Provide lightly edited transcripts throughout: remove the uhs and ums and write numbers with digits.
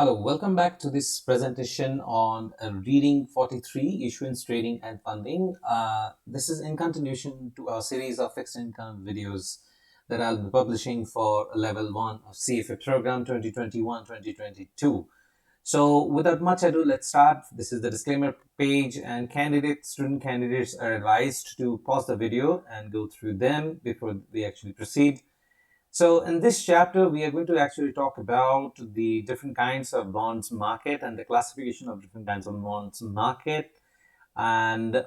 Hello, welcome back to this presentation on Reading 43, Issuance, Trading and Funding. This is in continuation to our series of fixed income videos that I'll be publishing for Level 1 of CFA program 2021-2022. So without much ado, let's start. This is the disclaimer page, and student candidates are advised to pause the video and go through them before we actually proceed. So in this chapter, we are going to actually talk about the different kinds of bonds market and the classification of different kinds of bonds market. And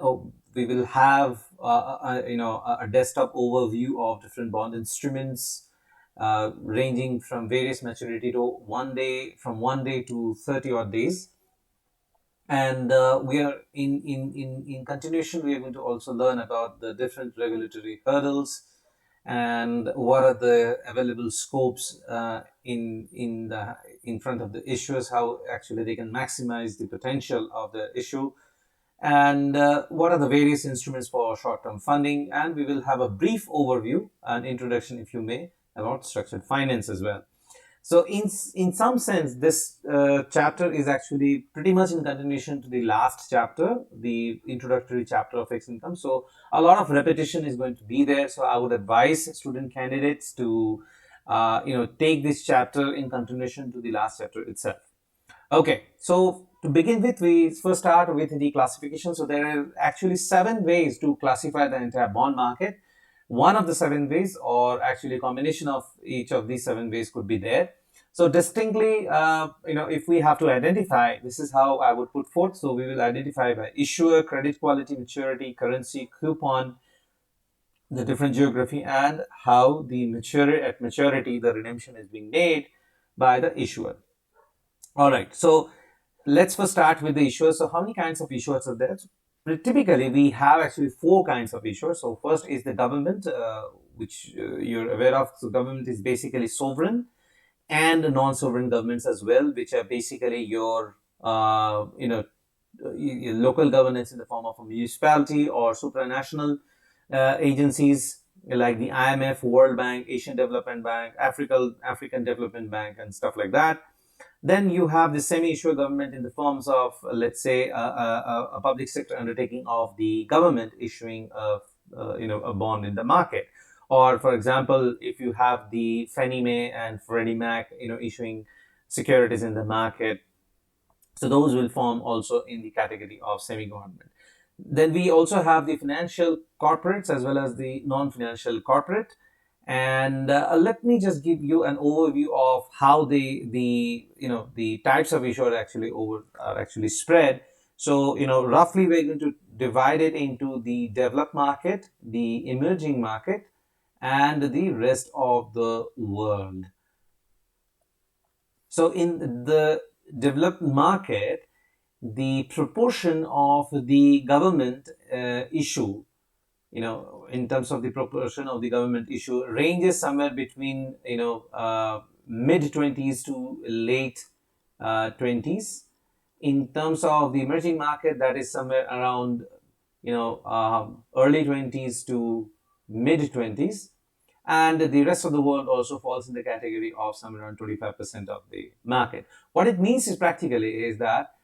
we will have a desktop overview of different bond instruments ranging from various maturity to 1 day, from 1 day to 30 odd days. And we are in continuation, we are going to also learn about the different regulatory hurdles and what are the available scopes in front of the issuers, how actually they can maximize the potential of the issue, and what are the various instruments for short-term funding. And we will have a brief overview, an introduction, if you may, about structured finance as well. So in some sense, this chapter is actually pretty much in continuation to the last chapter, the introductory chapter of fixed income. So a lot of repetition is going to be there. So I would advise student candidates to take this chapter in continuation to the last chapter itself. Okay, so to begin with, we first start with the classification. So there are actually 7 ways to classify the entire bond market. One of the 7 ways, or actually a combination of each of these 7 ways, could be there. So distinctly, if we have to identify, this is how I would put forth. So we will identify by issuer, credit quality, maturity, currency, coupon, the different geography, and how the maturity the redemption is being made by the issuer. All right, so let's first start with the issuers. So how many kinds of issuers are there? So typically, we have actually 4 kinds of issuers. So first is the government, which you're aware of. So government is basically sovereign and non-sovereign governments as well, which are basically your your local governance in the form of a municipality or supranational agencies like the IMF, World Bank, Asian Development Bank, African Development Bank, and stuff like that. Then you have the semi-issuer government in the forms of, let's say, a public sector undertaking of the government issuing a bond in the market. Or, for example, if you have the Fannie Mae and Freddie Mac, issuing securities in the market, so those will form also in the category of semi-government. Then we also have the financial corporates as well as the non-financial corporate. And let me just give you an overview of how the types of issuer are actually spread. So roughly we're going to divide it into the developed market, the emerging market, and the rest of the world. So in the developed market, the proportion of the government issue, in terms of the proportion of the government issue, ranges somewhere between mid-20s to late 20s. In terms of the emerging market, that is somewhere around early 20s to mid-20s. And the rest of the world also falls in the category of somewhere around 25% of the market. What it means is practically is that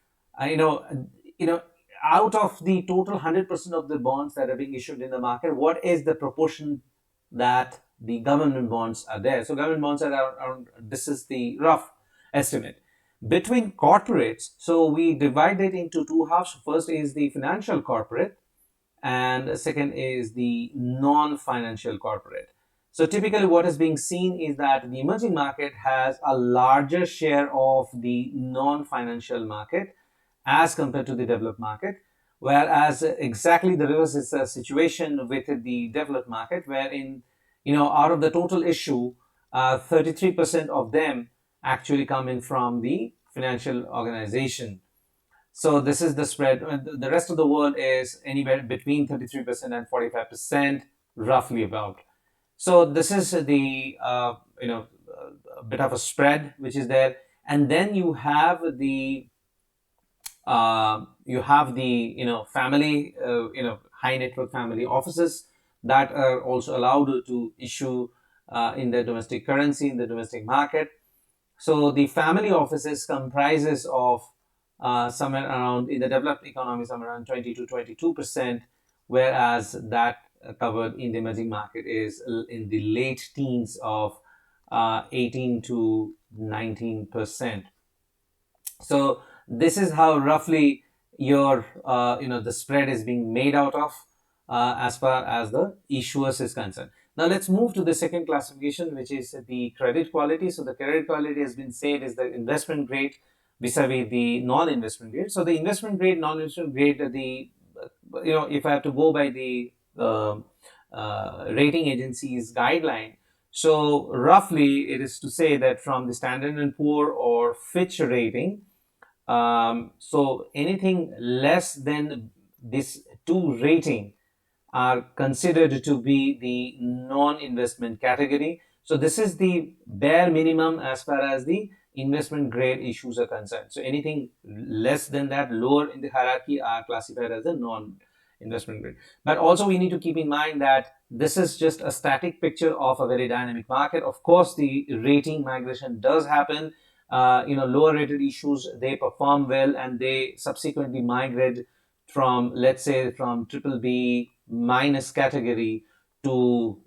out of the total 100% of the bonds that are being issued in the market, what is the proportion that the government bonds are there? So government bonds are around, this is the rough estimate. Between corporates, so we divide it into 2 halves. First is the financial corporate, and second is the non-financial corporate. So typically what is being seen is that the emerging market has a larger share of the non-financial market as compared to the developed market, whereas exactly the reverse is a situation with the developed market, wherein out of the total issue, 33% of them actually come in from the financial organization. So this is the spread. The rest of the world is anywhere between 33% and 45%, roughly about. So this is the a bit of a spread which is there, and then you have the family high net worth family offices that are also allowed to issue in the domestic currency in the domestic market. So the family offices comprises of somewhere around, in the developed economy, somewhere around 20 to 22%, whereas that covered in the emerging market is in the late teens of 18 to 19%. So this is how roughly your the spread is being made out of as far as the issuers is concerned. Now let's move to the second classification, which is the credit quality. So the credit quality has been said is the investment grade vis-a-vis the non-investment grade. So the investment grade, non-investment grade, the if I have to go by the rating agency's guideline, so roughly it is to say that from the Standard and Poor or Fitch rating, so anything less than this 2 rating are considered to be the non-investment category. So this is the bare minimum as far as the investment grade issues are concerned. So anything less than that, lower in the hierarchy, are classified as a non-investment grade. But also we need to keep in mind that this is just a static picture of a very dynamic market. Of course, the rating migration does happen. Lower rated issues, they perform well and they subsequently migrate from, let's say, from triple B minus category to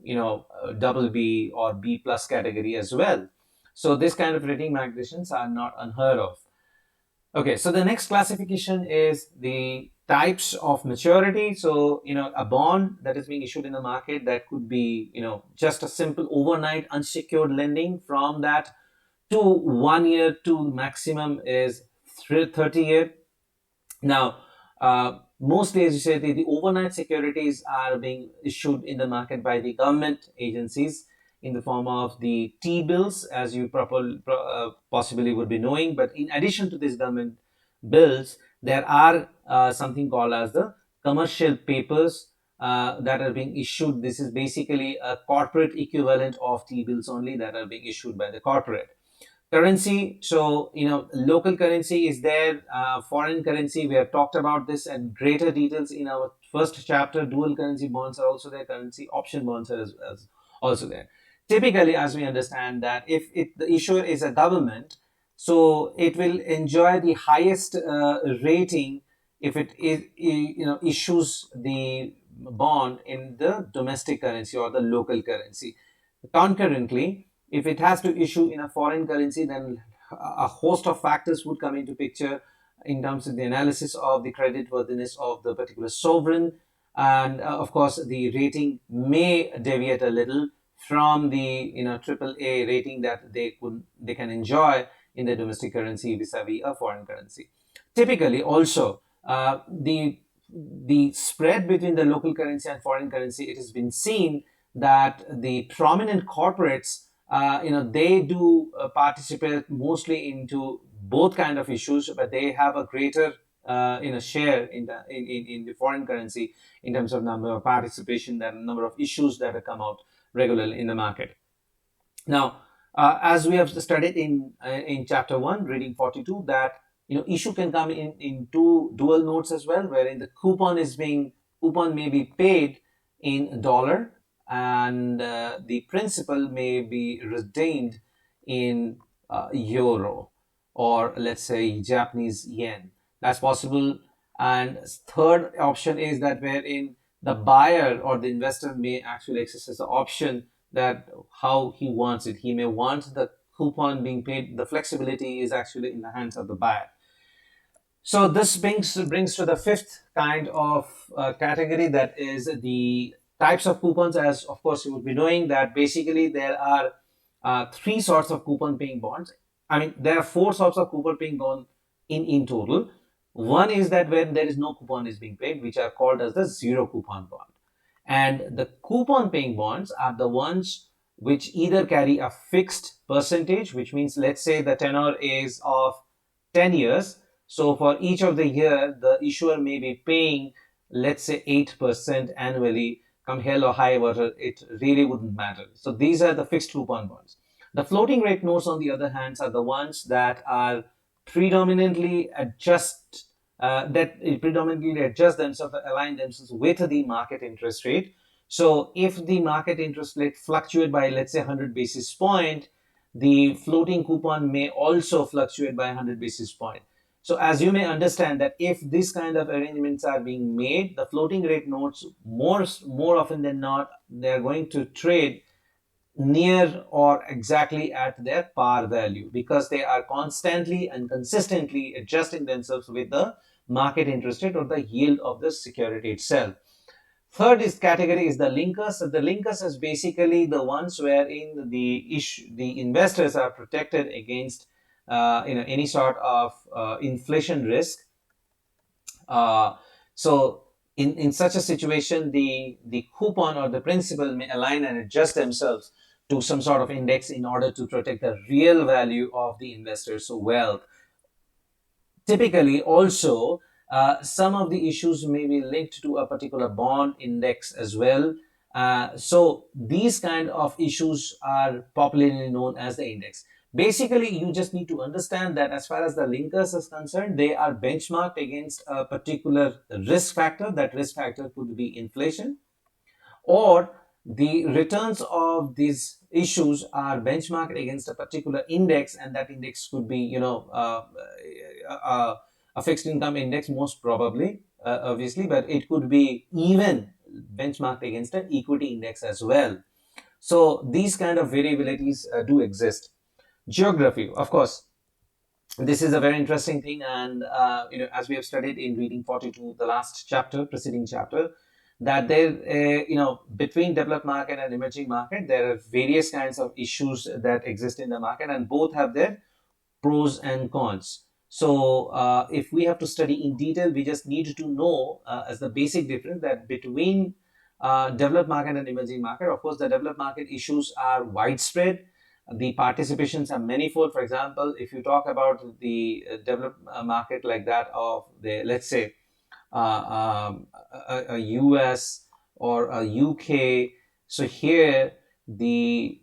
double B or B plus category as well. So this kind of rating migrations are not unheard of. Okay, so the next classification is the types of maturity. So a bond that is being issued in the market, that could be just a simple overnight unsecured lending. From that to 1 year to maximum is 30 year. Now, mostly, as you said, the overnight securities are being issued in the market by the government agencies in the form of the T-bills, as you possibly would be knowing. But in addition to these government bills, there are something called as the commercial papers that are being issued. This is basically a corporate equivalent of T-bills only, that are being issued by the corporate. Currency, so local currency is there, foreign currency, we have talked about this in greater details in our first chapter. Dual currency bonds are also there, currency option bonds are as also there. Typically, as we understand, that if the issuer is a government, so it will enjoy the highest rating if it is issues the bond in the domestic currency or the local currency. Concurrently, if it has to issue in a foreign currency, then a host of factors would come into picture in terms of the analysis of the creditworthiness of the particular sovereign. And of course, the rating may deviate a little from the triple A rating that they can enjoy in the domestic currency vis-a-vis a foreign currency. Typically, also the spread between the local currency and foreign currency, it has been seen that the prominent corporates, they do participate mostly into both kind of issues, but they have a greater share in the foreign currency in terms of number of participation, than number of issues that have come out regularly in the market. Now, as we have studied in chapter 1, reading 42, that issue can come in two dual notes as well, wherein the coupon may be paid in dollar, and the principal may be redeemed in euro, or let's say Japanese yen. That's possible. And third option is that wherein the buyer or the investor may actually exercise the option that how he wants it. He may want the coupon being paid. The flexibility is actually in the hands of the buyer. So this brings to the fifth kind of category, that is the types of coupons. As of course you would be knowing that basically there are three sorts of coupon paying bonds. I mean, there are four sorts of coupon paying bond in total. One is that when there is no coupon is being paid, which are called as the zero coupon bond. And the coupon paying bonds are the ones which either carry a fixed percentage, which means, let's say the tenor is of 10 years. So for each of the year, the issuer may be paying, let's say 8% annually. Come hell or high water, it really wouldn't matter. So these are the fixed coupon bonds. The floating rate notes, on the other hand, are the ones that are predominantly adjust themselves, align themselves with the market interest rate. So if the market interest rate fluctuate by, let's say, 100 basis point, the floating coupon may also fluctuate by 100 basis point. So as you may understand that if these kind of arrangements are being made, the floating rate notes more often than not, they're going to trade near or exactly at their par value because they are constantly and consistently adjusting themselves with the market interest rate or the yield of the security itself. Third is category is the linkers. So the linkers is basically the ones wherein the investors are protected against any sort of inflation risk. Uh, so in such a situation, the coupon or the principal may align and adjust themselves to some sort of index in order to protect the real value of the investor's wealth. Typically, also, some of the issues may be linked to a particular bond index as well. So these kind of issues are popularly known as the index. Basically, you just need to understand that as far as the linkers is concerned, they are benchmarked against a particular risk factor. That risk factor could be inflation, or the returns of these issues are benchmarked against a particular index, and that index could be a fixed income index most probably, obviously, but it could be even benchmarked against an equity index as well. So these kind of variabilities do exist. Geography, of course, this is a very interesting thing, and as we have studied in reading 42, the last chapter, preceding chapter, that there between developed market and emerging market, there are various kinds of issues that exist in the market, and both have their pros and cons. So if we have to study in detail, we just need to know as the basic difference that between developed market and emerging market. Of course, the developed market issues are widespread. The participations are manifold. For example, if you talk about the developed market like that of the, let's say, a US or a UK. So here the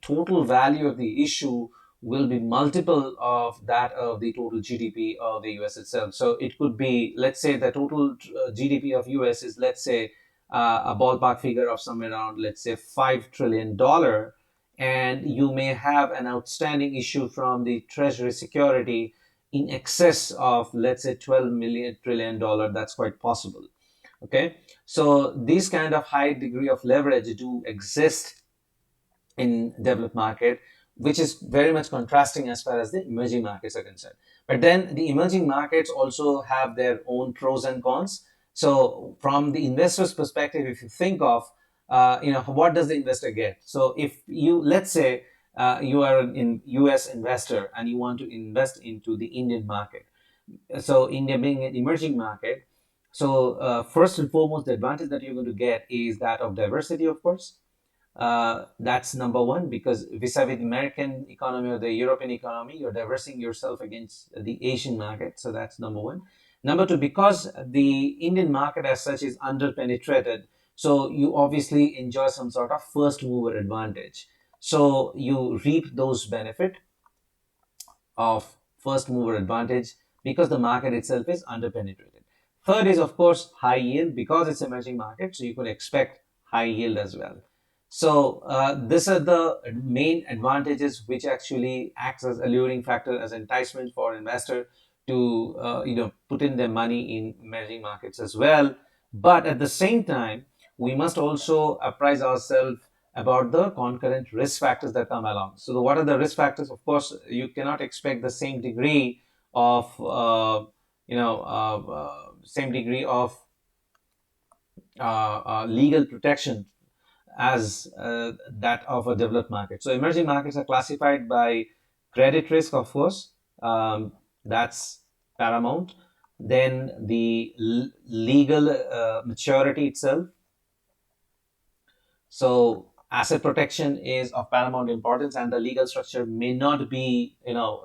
total value of the issue will be multiple of that of the total GDP of the US itself. So it could be, let's say, the total GDP of US is, let's say, a ballpark figure of somewhere around, let's say, $5 trillion, and you may have an outstanding issue from the treasury security in excess of, let's say, 12 million trillion dollar. That's quite possible. Okay, so these kind of high degree of leverage do exist in developed market, which is very much contrasting as far as the emerging markets are concerned. But then the emerging markets also have their own pros and cons. So from the investor's perspective, if you think of what does the investor get? So if you, let's say, you are an US investor and you want to invest into the Indian market. So India being an emerging market, so first and foremost, the advantage that you're going to get is that of diversity, of course. That's number one, because vis-a-vis the American economy or the European economy, you're diversifying yourself against the Asian market. So that's number one. Number two, because the Indian market as such is underpenetrated, so you obviously enjoy some sort of first mover advantage. So you reap those benefits of first mover advantage because the market itself is underpenetrated. Third is, of course, high yield, because it's emerging market, so you could expect high yield as well. So these are the main advantages which actually acts as alluring factor, as enticement for investor to put in their money in emerging markets as well. But at the same time, we must also apprise ourselves about the concurrent risk factors that come along. So what are the risk factors? Of course, you cannot expect the same degree of legal protection as that of a developed market. So emerging markets are classified by credit risk, of course, that's paramount. Then the legal maturity itself. So asset protection is of paramount importance, and the legal structure may not be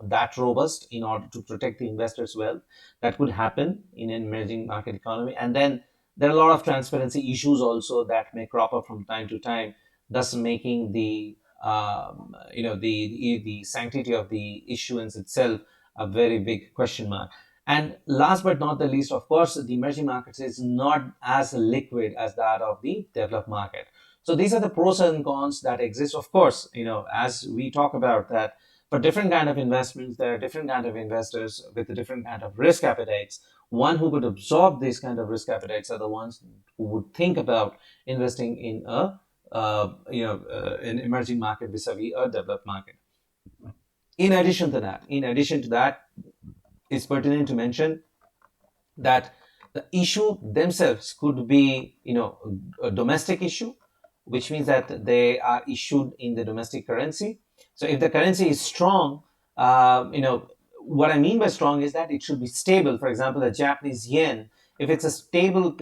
that robust in order to protect the investors' wealth. That could happen in an emerging market economy. And then there are a lot of transparency issues also that may crop up from time to time, thus making the the sanctity of the issuance itself a very big question mark. And last but not the least, of course, the emerging markets is not as liquid as that of the developed market. So these are the pros and cons that exist. Of course, as we talk about that, for different kind of investments, there are different kind of investors with a different kind of risk appetites. One who could absorb these kind of risk appetites are the ones who would think about investing in an emerging market vis-a-vis a developed market. In addition to that, it's pertinent to mention that the issue themselves could be, a domestic issue, which means that they are issued in the domestic currency. So if the currency is strong, what I mean by strong is that it should be stable. For example, the Japanese yen, if it's a stable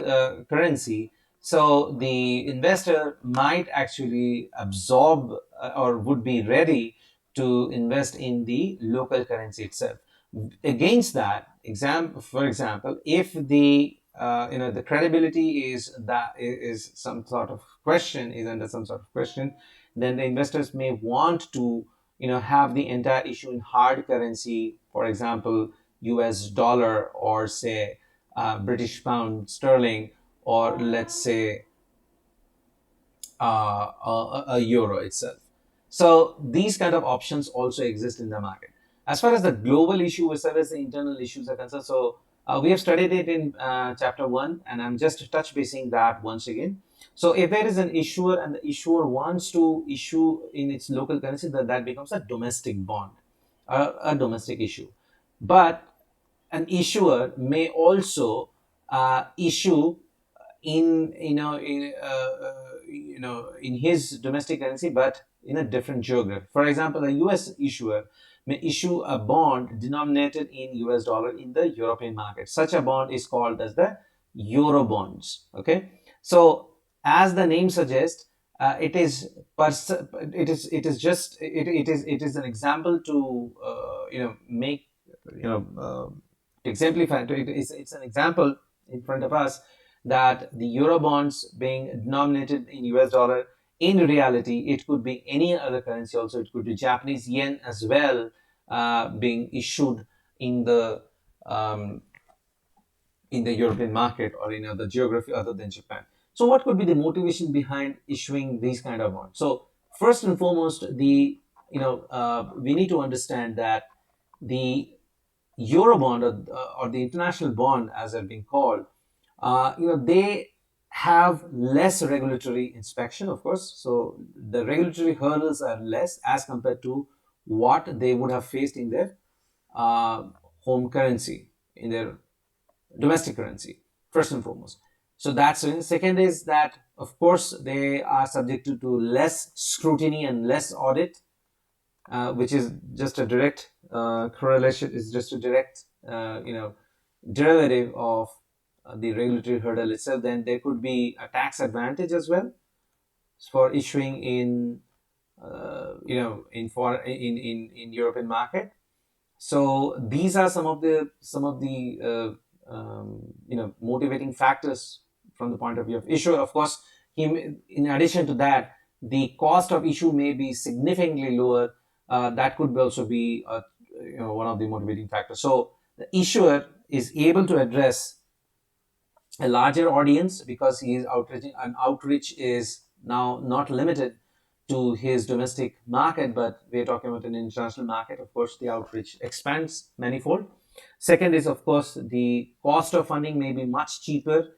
currency, so the investor might actually absorb or would be ready to invest in the local currency itself. Against that, for example, if the credibility is some sort of question, is under some sort of question, then the investors may want to have the entire issue in hard currency, for example, US dollar, or say British pound sterling, or let's say a euro itself. So these kind of options also exist in the market. As far as the global issue as well as the internal issues are concerned, so we have studied it in chapter 1, and I'm just touch basing that once again. So if there is an issuer and the issuer wants to issue in its local currency, that becomes a domestic bond, a domestic issue. But an issuer may also issue in in his domestic currency, but in a different geography. For example, a US issuer may issue a bond denominated in US dollar in the European market. Such a bond is called as the euro bonds. Okay, so as the name suggests, it is an example to make exemplify. It's an example in front of us that the euro bonds being denominated in US dollar, in reality it could be any other currency also. It could be Japanese yen as well, being issued in the um, European market or in other geography other than Japan. So what could be the motivation behind issuing these kind of bonds? So first and foremost, we need to understand that the Eurobond, or the international bond as they're being called, they have less regulatory inspection, of course. So the regulatory hurdles are less as compared to what they would have faced in their uh, home currency, in their domestic currency, first and foremost. So that's it. Second is that, of course, they are subjected to less scrutiny and less audit, which is just a direct correlation, is just a direct, derivative of the regulatory hurdle itself. Then there could be a tax advantage as well for issuing in, in European market. So these are some of the motivating factors from the point of view of issuer. Of course, in addition to that, the cost of issue may be significantly lower. That could also be one of the motivating factors. So the issuer is able to address a larger audience because he is outreaching, and outreach is now not limited to his domestic market, but we're talking about an international market. Of course, the outreach expands manifold. Second is, of course, the cost of funding may be much cheaper.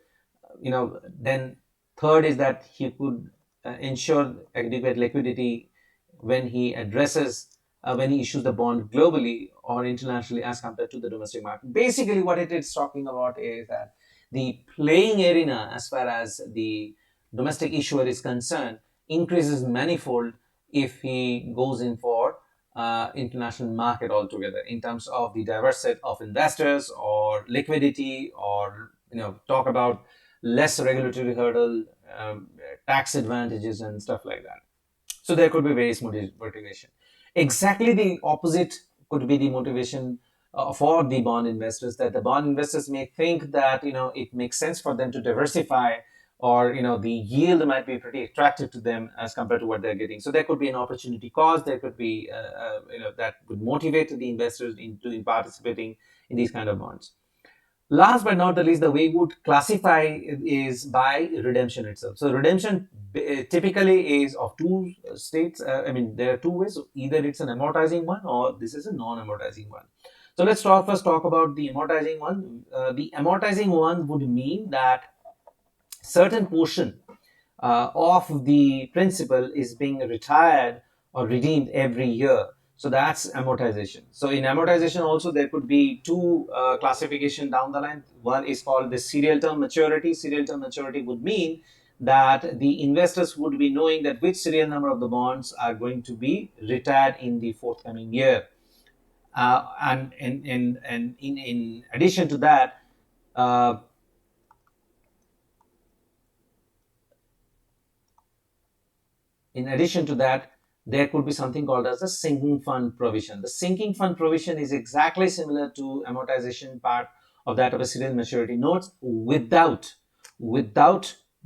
Then third is that he could ensure adequate liquidity when he when he issues the bond globally or internationally as compared to the domestic market. Basically, what it is talking about is that the playing arena, as far as the domestic issuer is concerned, increases manifold if he goes in for international market altogether, in terms of the diverse set of investors or liquidity, or talk about less regulatory hurdle, tax advantages and stuff like that. So there could be various motivation. Exactly the opposite could be the motivation for the bond investors, that the bond investors may think that it makes sense for them to diversify, or the yield might be pretty attractive to them as compared to what they're getting. So there could be an opportunity cost. There could be that could motivate the investors into participating in these kind of bonds. Last but not the least, the way we would classify is by redemption itself. So redemption typically is of two states. I mean, there are two ways. Either it's an amortizing one or this is a non-amortizing one. So let's first talk about the amortizing one. The amortizing one would mean that certain portion of the principal is being retired or redeemed every year. So that's amortization. So in amortization also there could be two classification down the line. One is called the serial term maturity. Serial term maturity would mean that the investors would be knowing that which serial number of the bonds are going to be retired in the forthcoming year. And in addition to that, uh, in addition to that, there could be something called as a sinking fund provision. The sinking fund provision is exactly similar to amortization part of that of a serial maturity notes without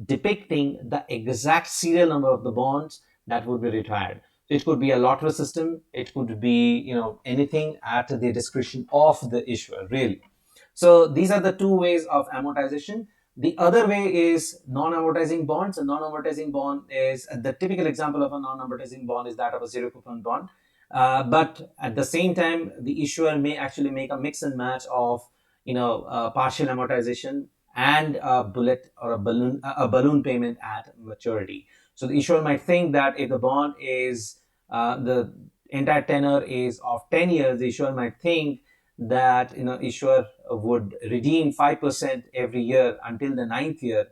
depicting the exact serial number of the bonds that would be retired. It could be a lottery system. It could be anything at the discretion of the issuer, really. So these are the two ways of amortization. The other way is non-amortizing bonds. A non-amortizing bond is the typical example of a non-amortizing bond is that of a zero coupon bond. But at the same time, the issuer may actually make a mix and match of partial amortization and a bullet or a balloon payment at maturity. So the issuer might think that if the bond is the entire tenor is of 10 years, the issuer might think that issuer would redeem 5% every year until the ninth year,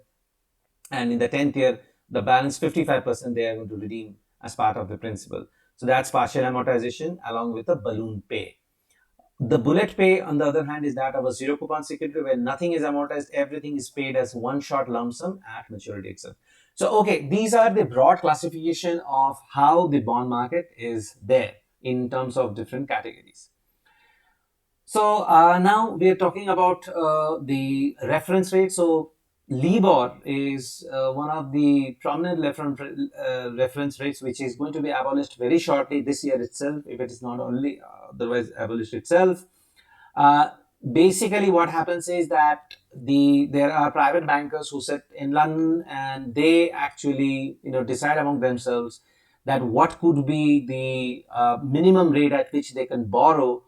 and in the 10th year the balance 55% they are going to redeem as part of the principal. So that's partial amortization along with a balloon pay. The bullet pay, on the other hand, is that of a zero coupon security where nothing is amortized, everything is paid as one shot lump sum at maturity itself. So okay, these are the broad classification of how the bond market is there in terms of different categories. So now we are talking about the reference rate. So LIBOR is one of the prominent reference rates, which is going to be abolished very shortly this year itself, if it is not only otherwise abolished itself. Uh, Basically, what happens is that there are private bankers who sit in London and they actually decide among themselves that what could be the minimum rate at which they can borrow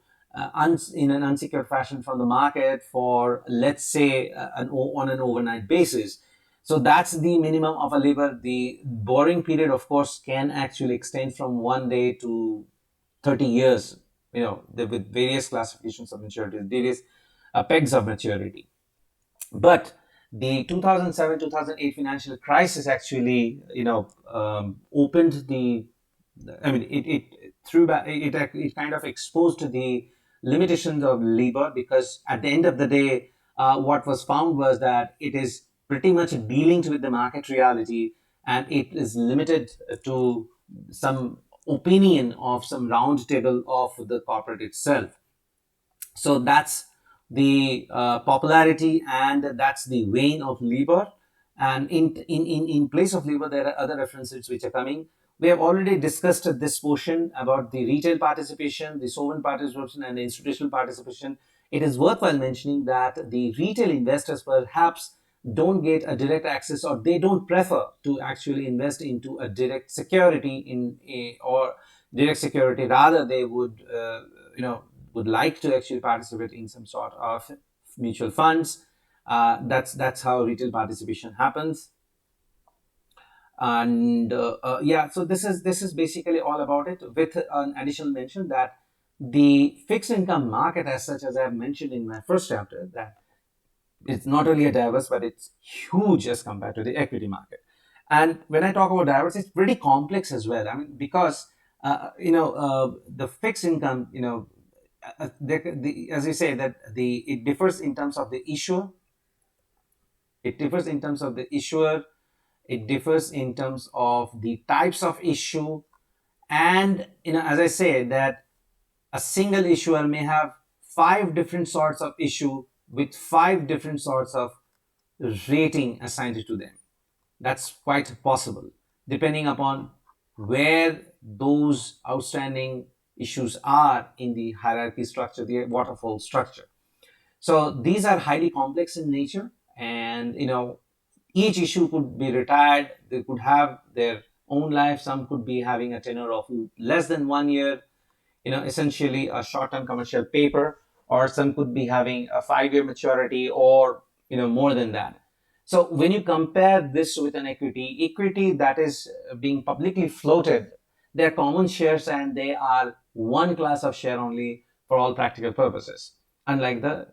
in an unsecured fashion from the market for, let's say, on an overnight basis. So that's the minimum of a LIBOR. The borrowing period, of course, can actually extend from 1 day to 30 years, with various classifications of maturity, various pegs of maturity. But the 2007-2008 financial crisis actually, opened the, I mean, it threw back, it kind of exposed the limitations of LIBOR, because at the end of the day, what was found was that it is pretty much dealing with the market reality, and it is limited to some opinion of some round table of the corporate itself. So that's the popularity and that's the vein of LIBOR. And in place of LIBOR, there are other references which are coming. We have already discussed this portion about the retail participation, the sovereign participation, and the institutional participation. It is worthwhile mentioning that the retail investors perhaps don't get a direct access, or they don't prefer to actually invest into a direct security or direct security. Rather, they would like to actually participate in some sort of mutual funds. That's how retail participation happens. And yeah, so this is basically all about it, with an additional mention that the fixed income market as such, as I have mentioned in my first chapter, that it's not only a diverse, but it's huge as compared to the equity market. And when I talk about diverse, it's pretty complex as well. I mean, because the fixed income, as you say, that it differs in terms of the issuer. It differs in terms of the issuer. It differs in terms of the types of issue, and as I say, that a single issuer may have 5 different sorts of issue with 5 different sorts of rating assigned to them. That's quite possible, depending upon where those outstanding issues are in the hierarchy structure, the waterfall structure. So these are highly complex in nature, and each issue could be retired. They could have their own life. Some could be having a tenure of less than 1 year, essentially a short-term commercial paper, or some could be having a 5-year maturity, or more than that. So when you compare this with an equity that is being publicly floated, they're common shares and they are one class of share only for all practical purposes. Unlike the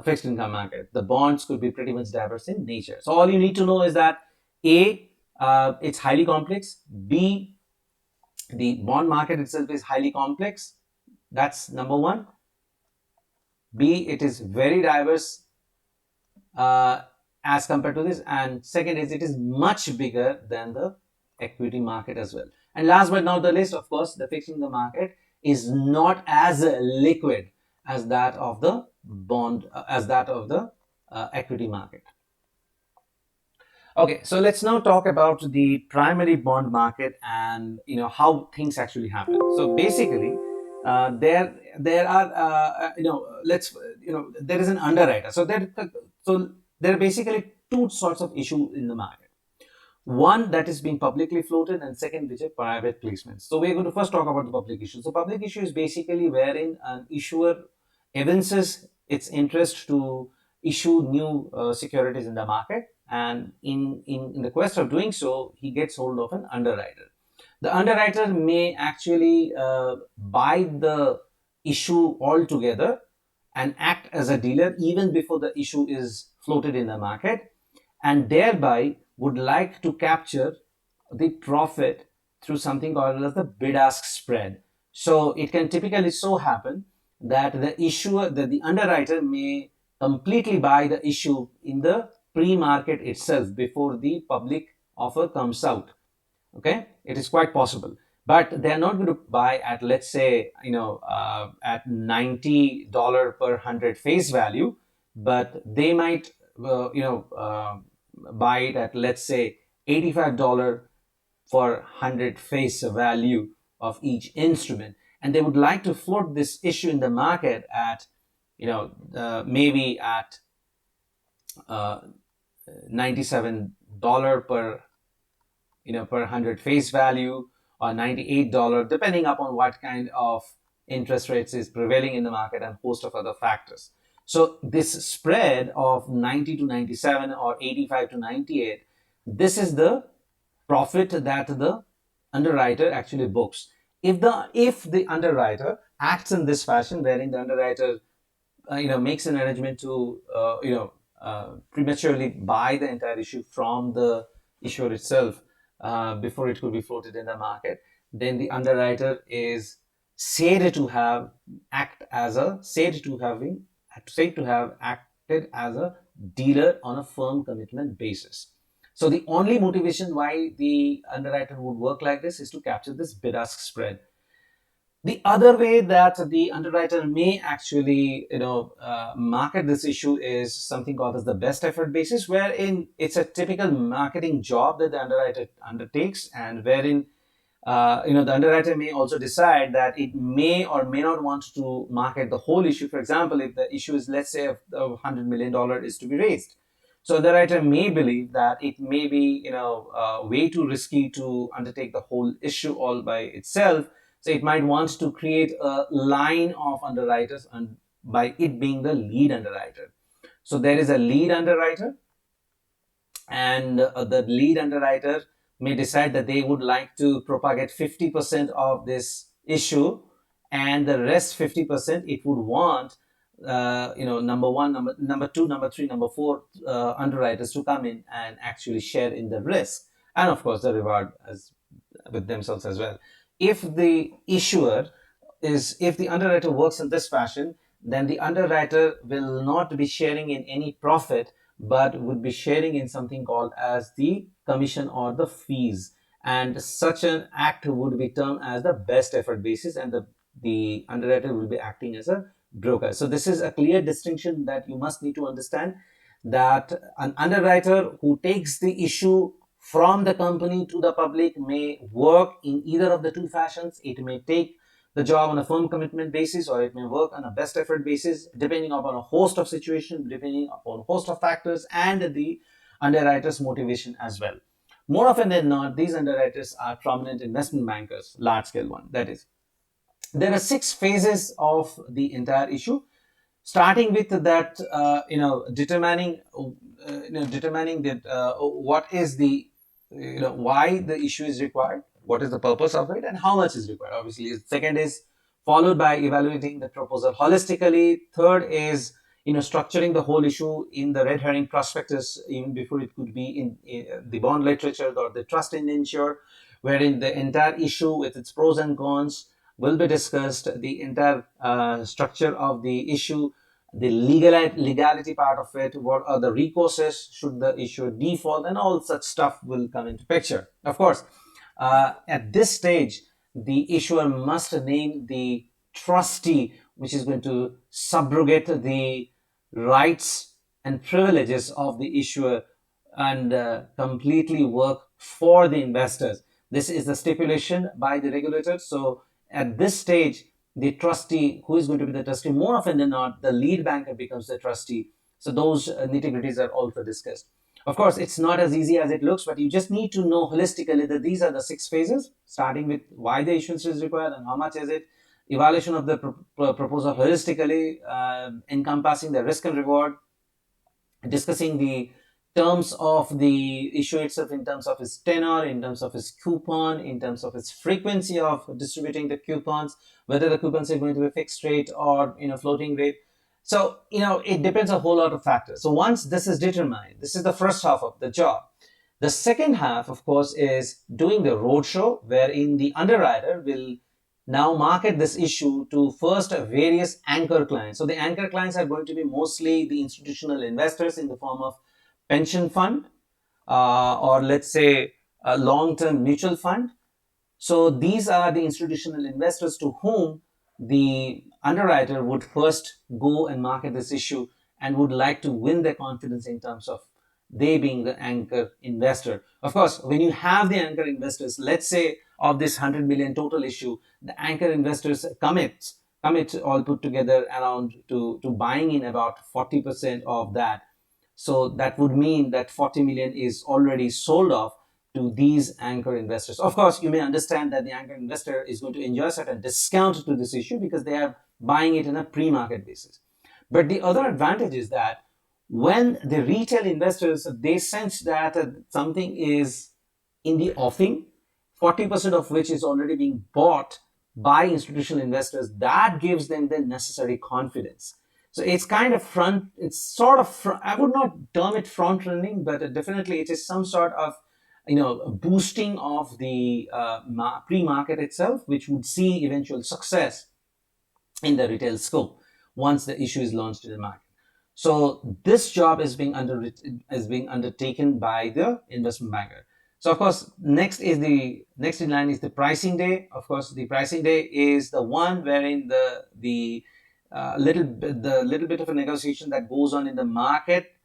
fixed income market, the bonds could be pretty much diverse in nature. So all you need to know is that A, it's highly complex. B, the bond market itself is highly complex. That's number one. B, it is very diverse uh, as compared to this. And second is it is much bigger than the equity market as well. And last but not the least, of course, the fixed income market is not as liquid as that of the equity market. Okay, so let's now talk about the primary bond market and how things actually happen. So basically, there are let's there is an underwriter. So there are basically two sorts of issue in the market. One that is being publicly floated, and second which are private placements. So we're going to first talk about the public issue. So public issue is basically wherein an issuer evinces its interest to issue new securities in the market, and in the quest of doing so, he gets hold of an underwriter. The underwriter may actually buy the issue altogether and act as a dealer even before the issue is floated in the market, and thereby would like to capture the profit through something called as the bid ask spread. So it can typically so happen that the underwriter may completely buy the issue in the pre-market itself before the public offer comes out. Okay, it is quite possible, but they're not going to buy at, let's say, at $90 per 100 face value, but they might buy it at, let's say, $85 for 100 face value of each instrument, and they would like to float this issue in the market at maybe at uh, $97 per 100 face value, or $98, depending upon what kind of interest rates is prevailing in the market and host of other factors. So this spread of 90 to 97 or 85 to 98, this is the profit that the underwriter actually books. If the underwriter acts in this fashion, wherein the underwriter makes an arrangement to prematurely buy the entire issue from the issuer itself before it could be floated in the market, then the underwriter is said to have acted as a dealer on a firm commitment basis. So the only motivation why the underwriter would work like this is to capture this bid ask spread. The other way that the underwriter may actually market this issue is something called as the best effort basis, wherein it's a typical marketing job that the underwriter undertakes, and wherein the underwriter may also decide that it may or may not want to market the whole issue. For example, if the issue is, let's say, $100 million is to be raised, so the writer may believe that it may be way too risky to undertake the whole issue all by itself. So it might want to create a line of underwriters, and by it being the lead underwriter. So there is a lead underwriter, and the lead underwriter may decide that they would like to propagate 50% of this issue, and the rest 50% it would want number one, number two, number three, number four underwriters to come in and actually share in the risk, and of course the reward as with themselves as well. If the underwriter works in this fashion, then the underwriter will not be sharing in any profit, but would be sharing in something called as the commission or the fees. And such an act would be termed as the best effort basis, and the underwriter will be acting as a broker. So this is a clear distinction that you must need to understand, that an underwriter who takes the issue from the company to the public may work in either of the two fashions. It may take the job on a firm commitment basis, or it may work on a best effort basis, depending upon a host of situations, depending upon a host of factors, and the underwriter's motivation as well. More often than not, these underwriters are prominent investment bankers, large scale one. That is, there are 6 phases of the entire issue, starting with that, determining that what is the, why the issue is required, what is the purpose of it, and how much is required. Obviously, second is followed by evaluating the proposal holistically. Third is structuring the whole issue in the red herring prospectus even before it could be in the bond literature or the trust indenture, wherein the entire issue with its pros and cons will be discussed, the entire structure of the issue, the legality part of it, what are the recourses should the issuer default, and all such stuff will come into picture. Of course, at this stage, the issuer must name the trustee, which is going to subrogate the rights and privileges of the issuer and completely work for the investors. This is the stipulation by the regulator. So at this stage, the trustee, who is going to be the trustee, more often than not, the lead banker becomes the trustee. So those nitty-gritties are also discussed. Of course, it's not as easy as it looks, but you just need to know holistically that these are the 6 phases, starting with why the issuance is required and how much is it, evaluation of the proposal holistically, encompassing the risk and reward, discussing the terms of the issue itself in terms of its tenor, in terms of its coupon, in terms of its frequency of distributing the coupons, whether the coupons are going to be fixed rate or floating rate. So it depends a whole lot of factors. So once this is determined, this is the first half of the job. The second half, of course, is doing the roadshow, wherein the underwriter will now market this issue to first various anchor clients. So the anchor clients are going to be mostly the institutional investors in the form of pension fund, or let's say a long-term mutual fund. So these are the institutional investors to whom the underwriter would first go and market this issue and would like to win their confidence in terms of they being the anchor investor. Of course, when you have the anchor investors, let's say of this 100 million total issue, the anchor investors commit all put together around to buying in about 40% of that. So that would mean that 40 million is already sold off to these anchor investors. Of course, you may understand that the anchor investor is going to enjoy a certain discount to this issue because they are buying it in a pre-market basis. But the other advantage is that when the retail investors, they sense that something is in the offing, 40% of which is already being bought by institutional investors, that gives them the necessary confidence. So it's kind of it's sort of, I would not term it front running, but definitely it is some sort of boosting of the pre-market itself, which would see eventual success in the retail scope once the issue is launched in the market. So this job is being undertaken by the investment banker. So of course, next in line is the pricing day. Of course, the pricing day is the one wherein the little bit of a negotiation that goes on in the market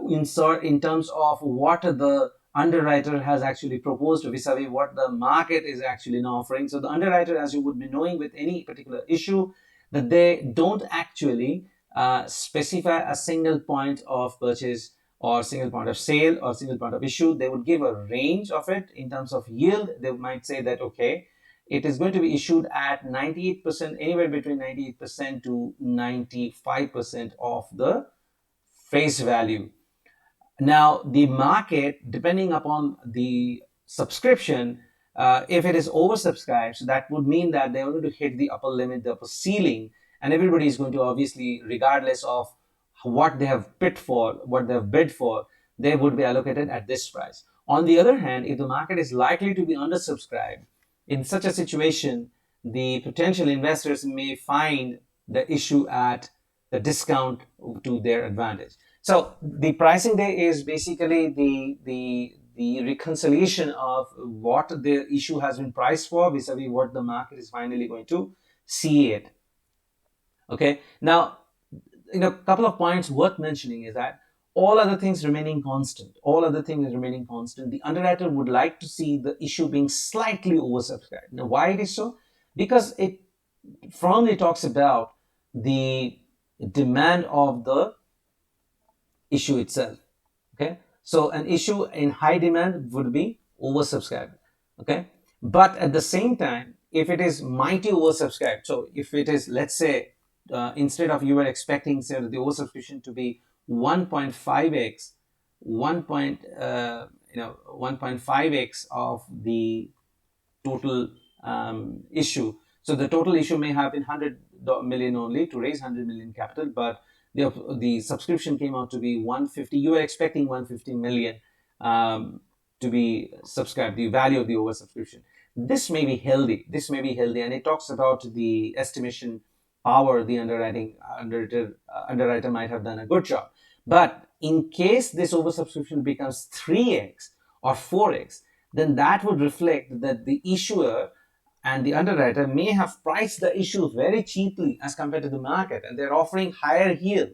in terms of what the underwriter has actually proposed vis-a-vis what the market is actually now offering. So the underwriter, as you would be knowing with any particular issue, that they don't actually specify a single point of purchase or single point of sale or single point of issue. They would give a range of it in terms of yield. They might say that, okay, it is going to be issued at 98%, anywhere between 98% to 95% of the face value. Now, the market, depending upon the subscription, if it is oversubscribed, so that would mean that they are going to hit the upper limit, the upper ceiling, and everybody is going to, obviously, regardless of what they have bid for, they would be allocated at this price. On the other hand, if the market is likely to be undersubscribed, in such a situation, the potential investors may find the issue at the discount to their advantage. So the pricing day is basically the reconciliation of what the issue has been priced for vis-a-vis what the market is finally going to see it. Okay, now a couple of points worth mentioning is that all other things remaining constant, the underwriter would like to see the issue being slightly oversubscribed. Now, why it is so? Because it firmly talks about the demand of the issue itself. Okay, so an issue in high demand would be oversubscribed. Okay, but at the same time, if it is mighty oversubscribed, so if it is, let's say, instead of, you were expecting, say, the oversubscription to be 1.5x, 1 point, 1.5x of the total issue. So the total issue may have been 100 million only to raise 100 million capital, but the subscription came out to be 150. You were expecting 150 million to be subscribed, the value of the oversubscription. This may be healthy. This may be healthy, and it talks about the estimation power. The underwriter might have done a good job. But in case this oversubscription becomes 3x or 4x, then that would reflect that the issuer and the underwriter may have priced the issue very cheaply as compared to the market, and they're offering higher yield.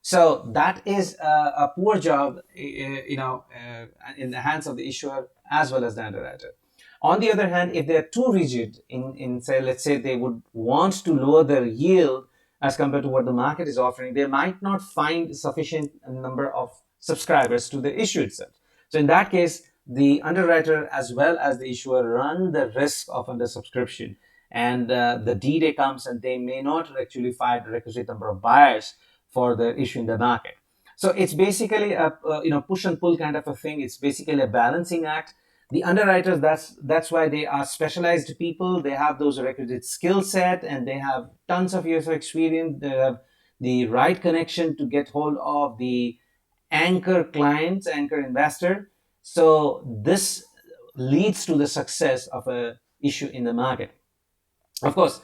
So that is a poor job, in the hands of the issuer as well as the underwriter. On the other hand, if they're too rigid in say, let's say they would want to lower their yield as compared to what the market is offering, they might not find sufficient number of subscribers to the issue itself. So in that case, the underwriter as well as the issuer run the risk of undersubscription, and the D-Day comes and they may not actually find the requisite number of buyers for the issue in the market. So it's basically a push and pull kind of a thing. It's basically a balancing act. The underwriters, that's why they are specialized people. They have those requisite skill set, and they have tons of years of experience. They have the right connection to get hold of the anchor clients, anchor investor. So this leads to the success of a issue in the market. Of course,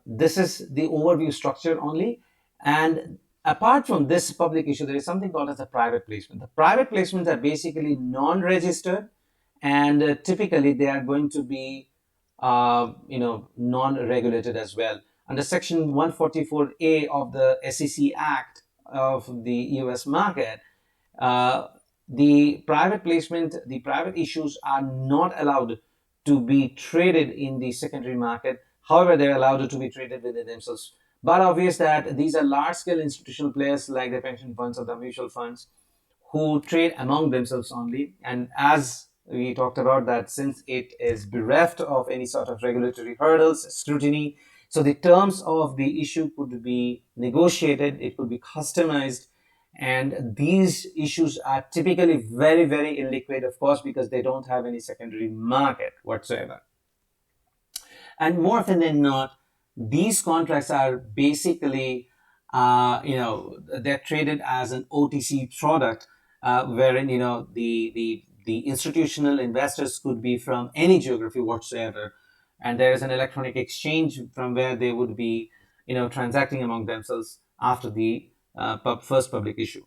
this is the overview structure only. And apart from this public issue, there is something called as a private placement. The private placements are basically non-registered, and typically they are going to be non-regulated as well. Under Section 144A of the SEC Act of the US market, the private placement, the private issues are not allowed to be traded in the secondary market. However, they're allowed to be traded within themselves. But obvious that these are large-scale institutional players like the pension funds or the mutual funds who trade among themselves only. And as we talked about, that since it is bereft of any sort of regulatory hurdles, scrutiny, so the terms of the issue could be negotiated, it could be customized, and these issues are typically very, very illiquid, of course, because they don't have any secondary market whatsoever. And more often than not, these contracts are basically, they're traded as an OTC product, wherein, the institutional investors could be from any geography whatsoever. And there is an electronic exchange from where they would be, transacting among themselves after the first public issue.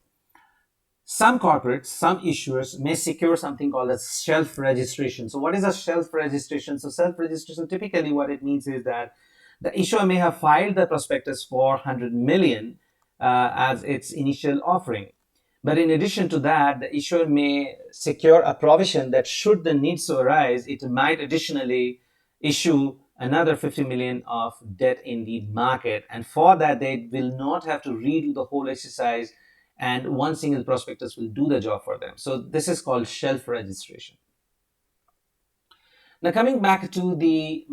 Some corporates, some issuers may secure something called a shelf registration. So what is a shelf registration? So shelf registration, typically what it means is that the issuer may have filed the prospectus for 100 million as its initial offering. But in addition to that, the issuer may secure a provision that should the need so arise, it might additionally issue another 50 million of debt in the market. And for that, they will not have to redo the whole exercise, and one single prospectus will do the job for them. So this is called shelf registration. Now coming back to the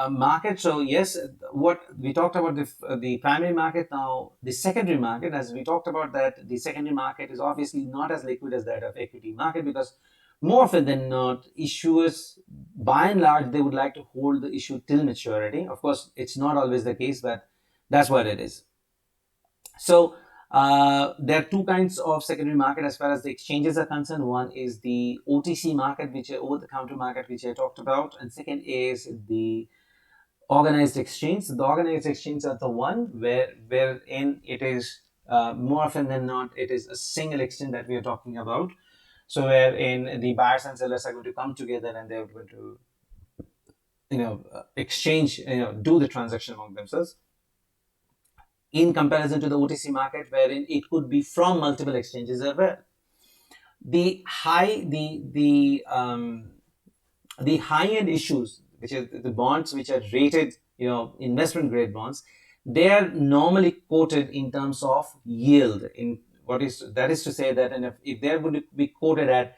market, so yes, what we talked about the primary market. Now the secondary market, as we talked about, that the secondary market is obviously not as liquid as that of equity market, because more often than not, issuers, by and large, they would like to hold the issue till maturity. Of course, it's not always the case, but that's what it is. So there are two kinds of secondary market as far as the exchanges are concerned. One is the OTC market, which is over-the-counter market, which I talked about, and second is the organized exchange. The organized exchange are the one wherein it is more often than not, it is a single exchange that we are talking about. So wherein the buyers and sellers are going to come together and they're going to exchange, do the transaction among themselves, in comparison to the OTC market, wherein it could be from multiple exchanges as well. The high end issues, which is the bonds which are rated investment grade bonds, they are normally quoted in terms of yield. In what is that is to say that, and if they would be quoted at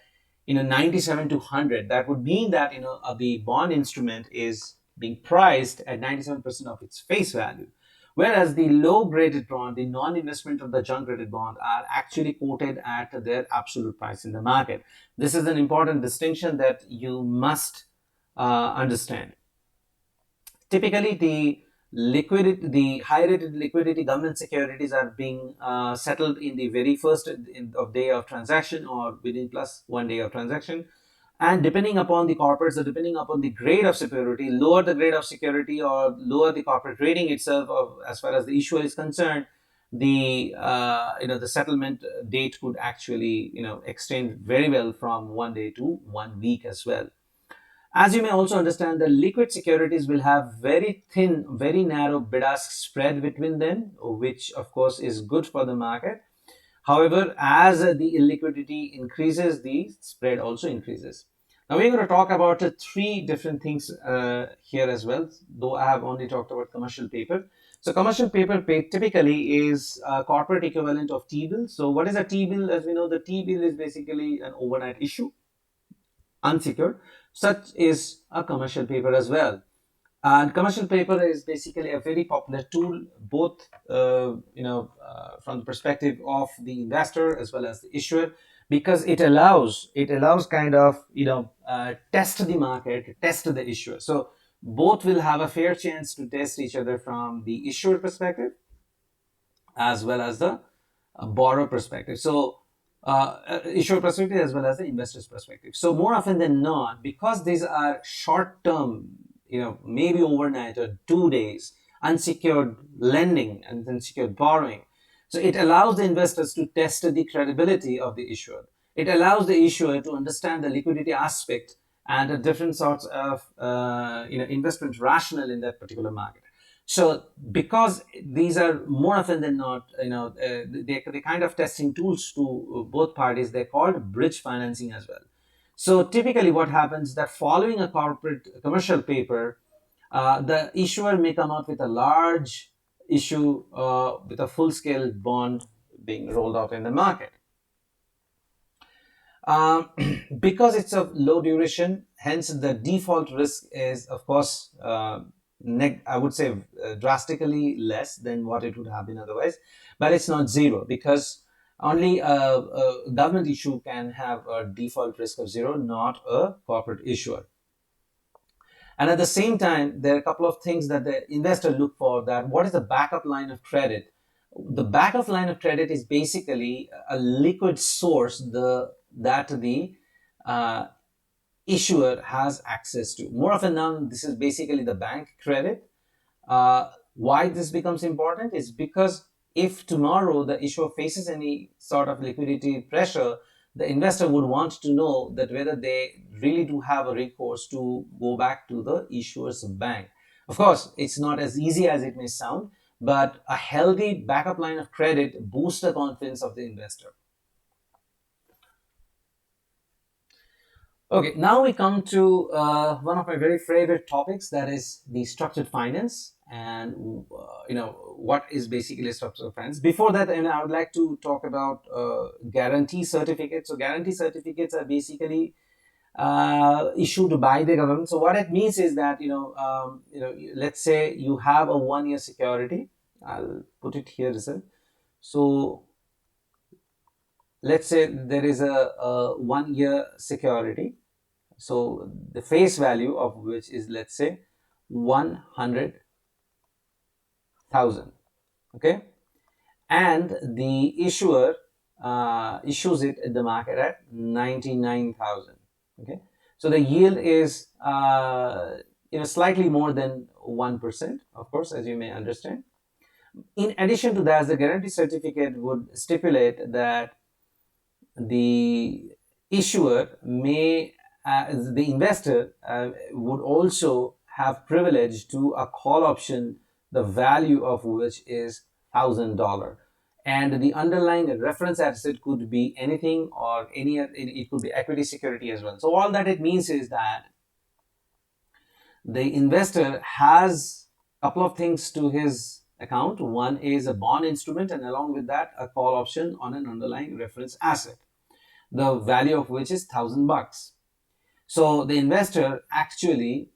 97 to 100, that would mean that the bond instrument is being priced at 97% of its face value. Whereas the low graded bond, the non-investment of the junk graded bond, are actually quoted at their absolute price in the market. This is an important distinction that you must understand. Typically, the high rated liquidity government securities are being settled in the very first of day of transaction, or within plus 1 day of transaction. And depending upon the corporates, or depending upon the grade of security, lower the grade of security or lower the corporate rating itself, as far as the issuer is concerned, the settlement date could actually extend very well from 1 day to 1 week as well. As you may also understand, the liquid securities will have very thin, very narrow bid-ask spread between them, which of course is good for the market. However, as the illiquidity increases, the spread also increases. Now we're going to talk about three different things here as well, though I have only talked about commercial paper. So commercial paper typically is a corporate equivalent of T-bill. So what is a T-bill? As we know, the T-bill is basically an overnight issue, unsecured. Such is a commercial paper as well. And commercial paper is basically a very popular tool, both from the perspective of the investor as well as the issuer, because it allows kind of test the market, test the issuer. So both will have a fair chance to test each other from the issuer perspective as well as the borrower perspective. So issuer perspective as well as the investor's perspective. So more often than not, because these are short term, maybe overnight or 2 days, unsecured lending and unsecured borrowing, so it allows the investors to test the credibility of the issuer. It allows the issuer to understand the liquidity aspect and the different sorts of investment rationale in that particular market. So because these are more often than not, they kind of testing tools to both parties, they're called bridge financing as well. So typically what happens that following a corporate commercial paper, the issuer may come out with a large issue with a full-scale bond being rolled out in the market. Because it's of low duration, hence the default risk is, of course, I would say drastically less than what it would have been otherwise, but it's not zero, because only a government issue can have a default risk of zero, not a corporate issuer. And at the same time, there are a couple of things that the investor look for. That what is the backup line of credit? The backup line of credit is basically a liquid source that the issuer has access to. More often than not, this is basically the bank credit. Why this becomes important is because if tomorrow the issuer faces any sort of liquidity pressure, the investor would want to know that whether they really do have a recourse to go back to the issuer's bank. Of course, it's not as easy as it may sound, but a healthy backup line of credit boosts the confidence of the investor. Okay, now we come to one of my very favorite topics, that is the structured finance, and what is basically structured finance. Before that, I would like to talk about guarantee certificates. So guarantee certificates are basically issued by the government. So what it means is that let's say you have a 1-year security. I'll put it here as well. So let's say there is a 1-year security. So the face value of which is, let's say, 100,000. Okay, and the issuer issues it in the market at 99,000. Okay, so the yield is slightly more than 1%, of course, as you may understand. In addition to that, the guarantee certificate would stipulate that the issuer may, the investor would also have privilege to a call option, the value of which is $1,000, and the underlying reference asset could be anything, or it could be equity security as well. So all that it means is that the investor has couple of things to his account. One is a bond instrument, and along with that, a call option on an underlying reference asset, the value of which is $1,000. So the investor actually,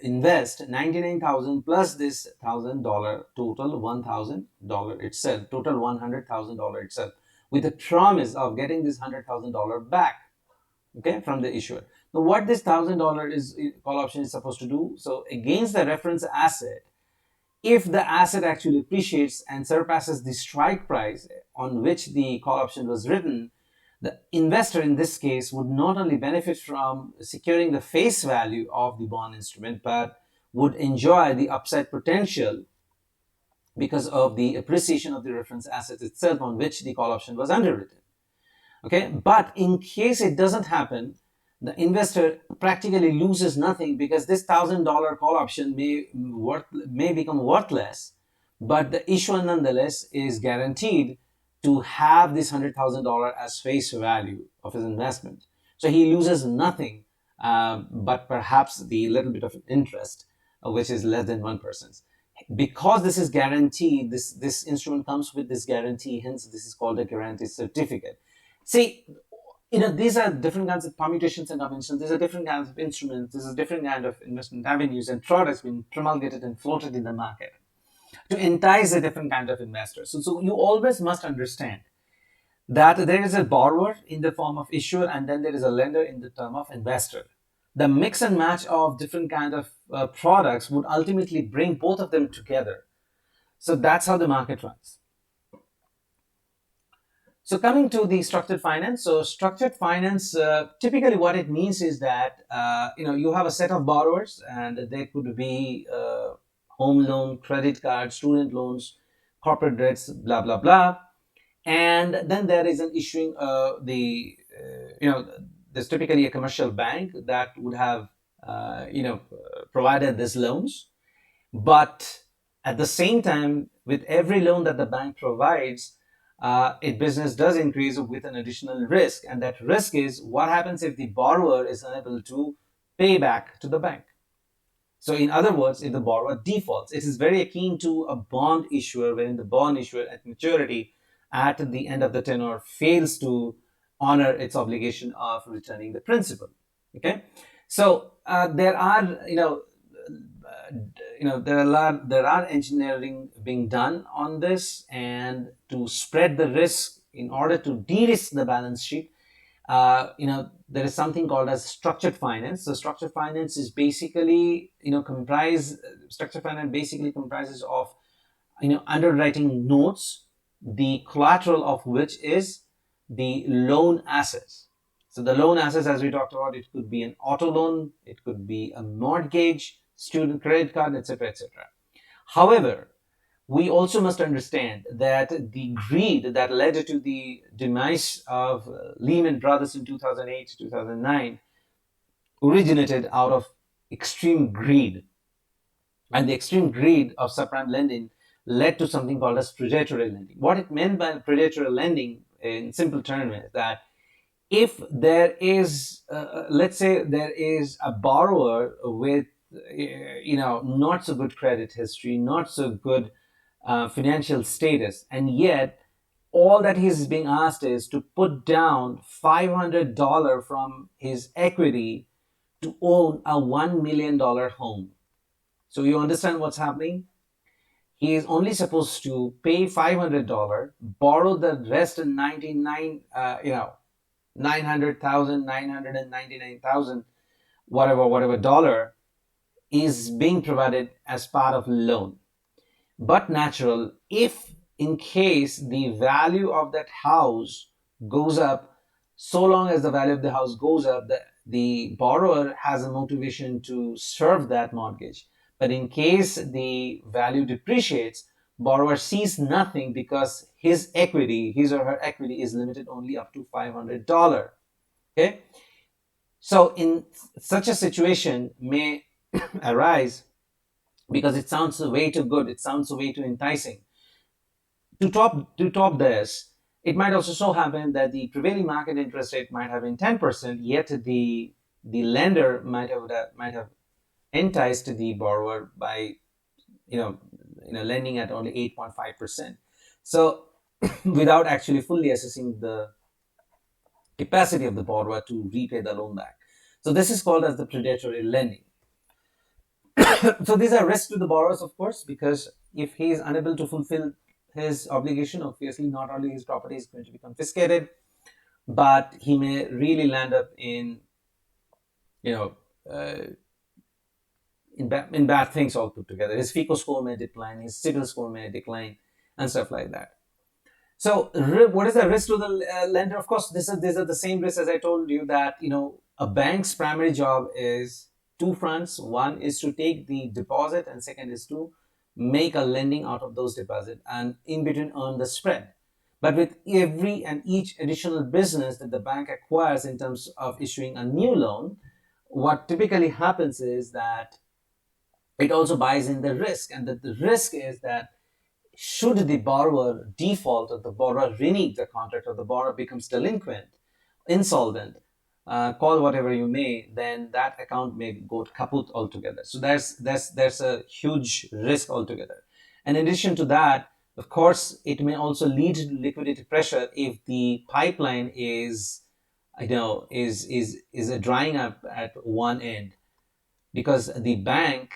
invest 99,000 plus this $1,000, total $1,000 itself, total $100,000 itself, with the promise of getting this $100,000 back, okay, from the issuer. Now, what this $1,000 is call option is supposed to do? So against the reference asset, if the asset actually appreciates and surpasses the strike price on which the call option was written, the investor in this case would not only benefit from securing the face value of the bond instrument, but would enjoy the upside potential because of the appreciation of the reference asset itself on which the call option was underwritten. Okay, but in case it doesn't happen, the investor practically loses nothing, because this $1,000 call option may become worthless, but the issuer nonetheless is guaranteed to have this $100,000 as face value of his investment. So he loses nothing, but perhaps the little bit of interest, which is less than 1%. Because this is guaranteed, this instrument comes with this guarantee, hence this is called a guarantee certificate. See, these are different kinds of permutations and combinations. These are different kinds of instruments. This is different kind of investment avenues and products being promulgated and floated in the market to entice a different kind of investor. So you always must understand that there is a borrower in the form of issuer, and then there is a lender in the term of investor. The mix and match of different kind of products would ultimately bring both of them together. So that's how the market runs. So coming to the structured finance. So structured finance, typically what it means is that, you have a set of borrowers, and they could be home loan, credit card, student loans, corporate debts, blah, blah, blah. And then there is an issuing, there's typically a commercial bank that would have, provided these loans. But at the same time, with every loan that the bank provides, its business does increase with an additional risk. And that risk is what happens if the borrower is unable to pay back to the bank. So in other words, if the borrower defaults, it is very akin to a bond issuer, wherein the bond issuer at maturity, at the end of the tenure, fails to honor its obligation of returning the principal. Okay, so there are there are engineering being done on this, and to spread the risk in order to de-risk the balance sheet. There is something called as structured finance. So structured finance is basically structured finance basically comprises of underwriting notes, the collateral of which is the loan assets. So the loan assets, as we talked about, it could be an auto loan, it could be a mortgage, student credit card, etc., etc. However, we also must understand that the greed that led to the demise of Lehman Brothers in 2008 2009 originated out of extreme greed. And the extreme greed of subprime lending led to something called as predatory lending. What it meant by predatory lending, in simple terms, is that if there is, let's say, there is a borrower with, not so good credit history, not so good financial status, and yet all that he's being asked is to put down $500 from his equity to own a $1 million home. So you understand what's happening? He is only supposed to pay $500, borrow the rest in 900,000, 999,000, whatever dollar is being provided as part of loan. But natural, if in case the value of that house goes up, so long as the value of the house goes up, the borrower has a motivation to serve that mortgage. But in case the value depreciates, borrower sees nothing, because his or her equity is limited only up to $500. Okay, so in such a situation may arise, because it sounds way too good, it sounds way too enticing. To top this, it might also so happen that the prevailing market interest rate might have been 10%, yet the lender might have enticed the borrower by you know lending at only 8.5%. So without actually fully assessing the capacity of the borrower to repay the loan back. So this is called as the predatory lending. So these are risks to the borrowers, of course, because if he is unable to fulfill his obligation, obviously not only his property is going to be confiscated, but he may really land up in you know uh, in bad things all put together. His FICO score may decline, his CIBIL score may decline, and stuff like that. So, what is the risk to the lender? Of course, these are the same risks as I told you, that a bank's primary job is two fronts. One is to take the deposit, and second is to make a lending out of those deposits, and in between earn the spread. But with every and each additional business that the bank acquires in terms of issuing a new loan, what typically happens is that it also buys in the risk, and the risk is that should the borrower default, or the borrower renege the contract, or the borrower becomes delinquent, insolvent, call whatever you may, then that account may go kaput altogether. So there's a huge risk altogether. And in addition to that, of course, it may also lead to liquidity pressure if the pipeline is drying up at one end, because the bank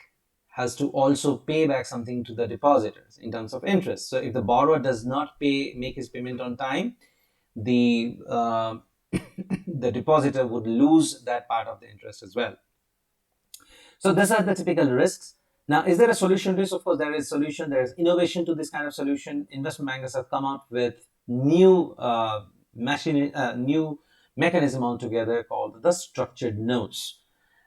has to also pay back something to the depositors in terms of interest. So if the borrower does not make his payment on time, the the depositor would lose that part of the interest as well. So these are the typical risks. Now, is there a solution to this? Of course, there is solution. There is innovation to this kind of solution. Investment bankers have come up with new new mechanism altogether called the structured notes.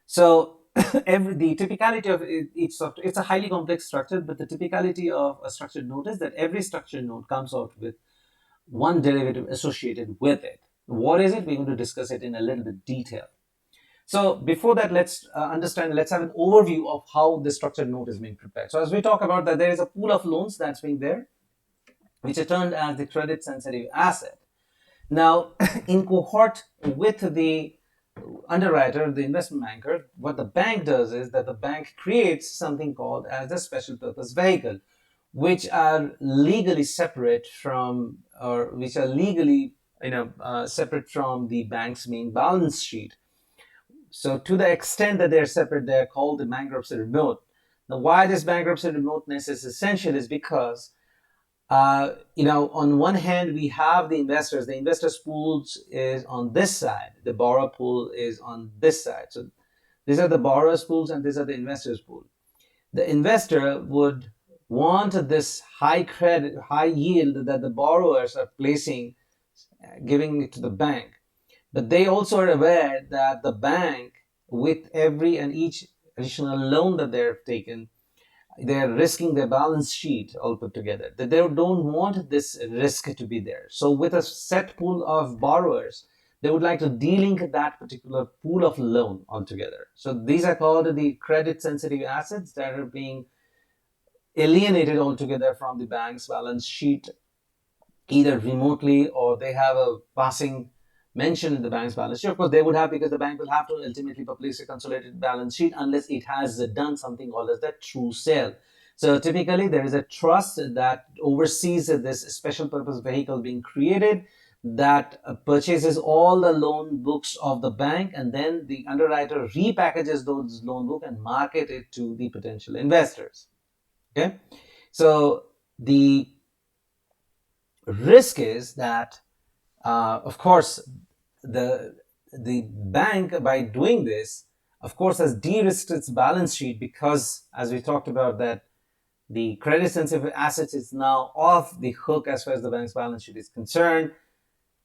So the typicality of each software, it's a highly complex structure, but the typicality of a structured note is that every structured note comes out with one derivative associated with it. What is it? We're going to discuss it in a little bit detail. So before that, let's have an overview of how the structured note is being prepared. So as we talk about that, there is a pool of loans that's being there, which are termed as the credit sensitive asset. Now, in cohort with the underwriter, the investment banker, what the bank does is that the bank creates something called as a special purpose vehicle, which are legally separate from, or which are legally separate from the bank's main balance sheet. So to the extent that they're separate, they're called the bankruptcy remote. Now, why this bankruptcy remoteness is essential is because on one hand, we have the investors. The investors' pools is on this side. The borrower pool is on this side. So these are the borrowers' pools, and these are the investors' pool. The investor would want this high credit, high yield that the borrowers are placing, giving it to the bank. But they also are aware that the bank, with every and each additional loan that they've taken, they're risking their balance sheet all put together. They don't want this risk to be there. So with a set pool of borrowers, they would like to delink that particular pool of loan altogether. So these are called the credit sensitive assets that are being alienated altogether from the bank's balance sheet, either remotely, or they have a passing mention in the bank's balance sheet. Of course, they would have, because the bank will have to ultimately publish a consolidated balance sheet unless it has done something called as the true sale. So typically, there is a trust that oversees this special purpose vehicle being created, that purchases all the loan books of the bank, and then the underwriter repackages those loan books and market it to the potential investors. Okay, so the risk is that of course, the bank, by doing this, of course, has de-risked its balance sheet, because, as we talked about, that the credit sensitive assets is now off the hook as far as the bank's balance sheet is concerned.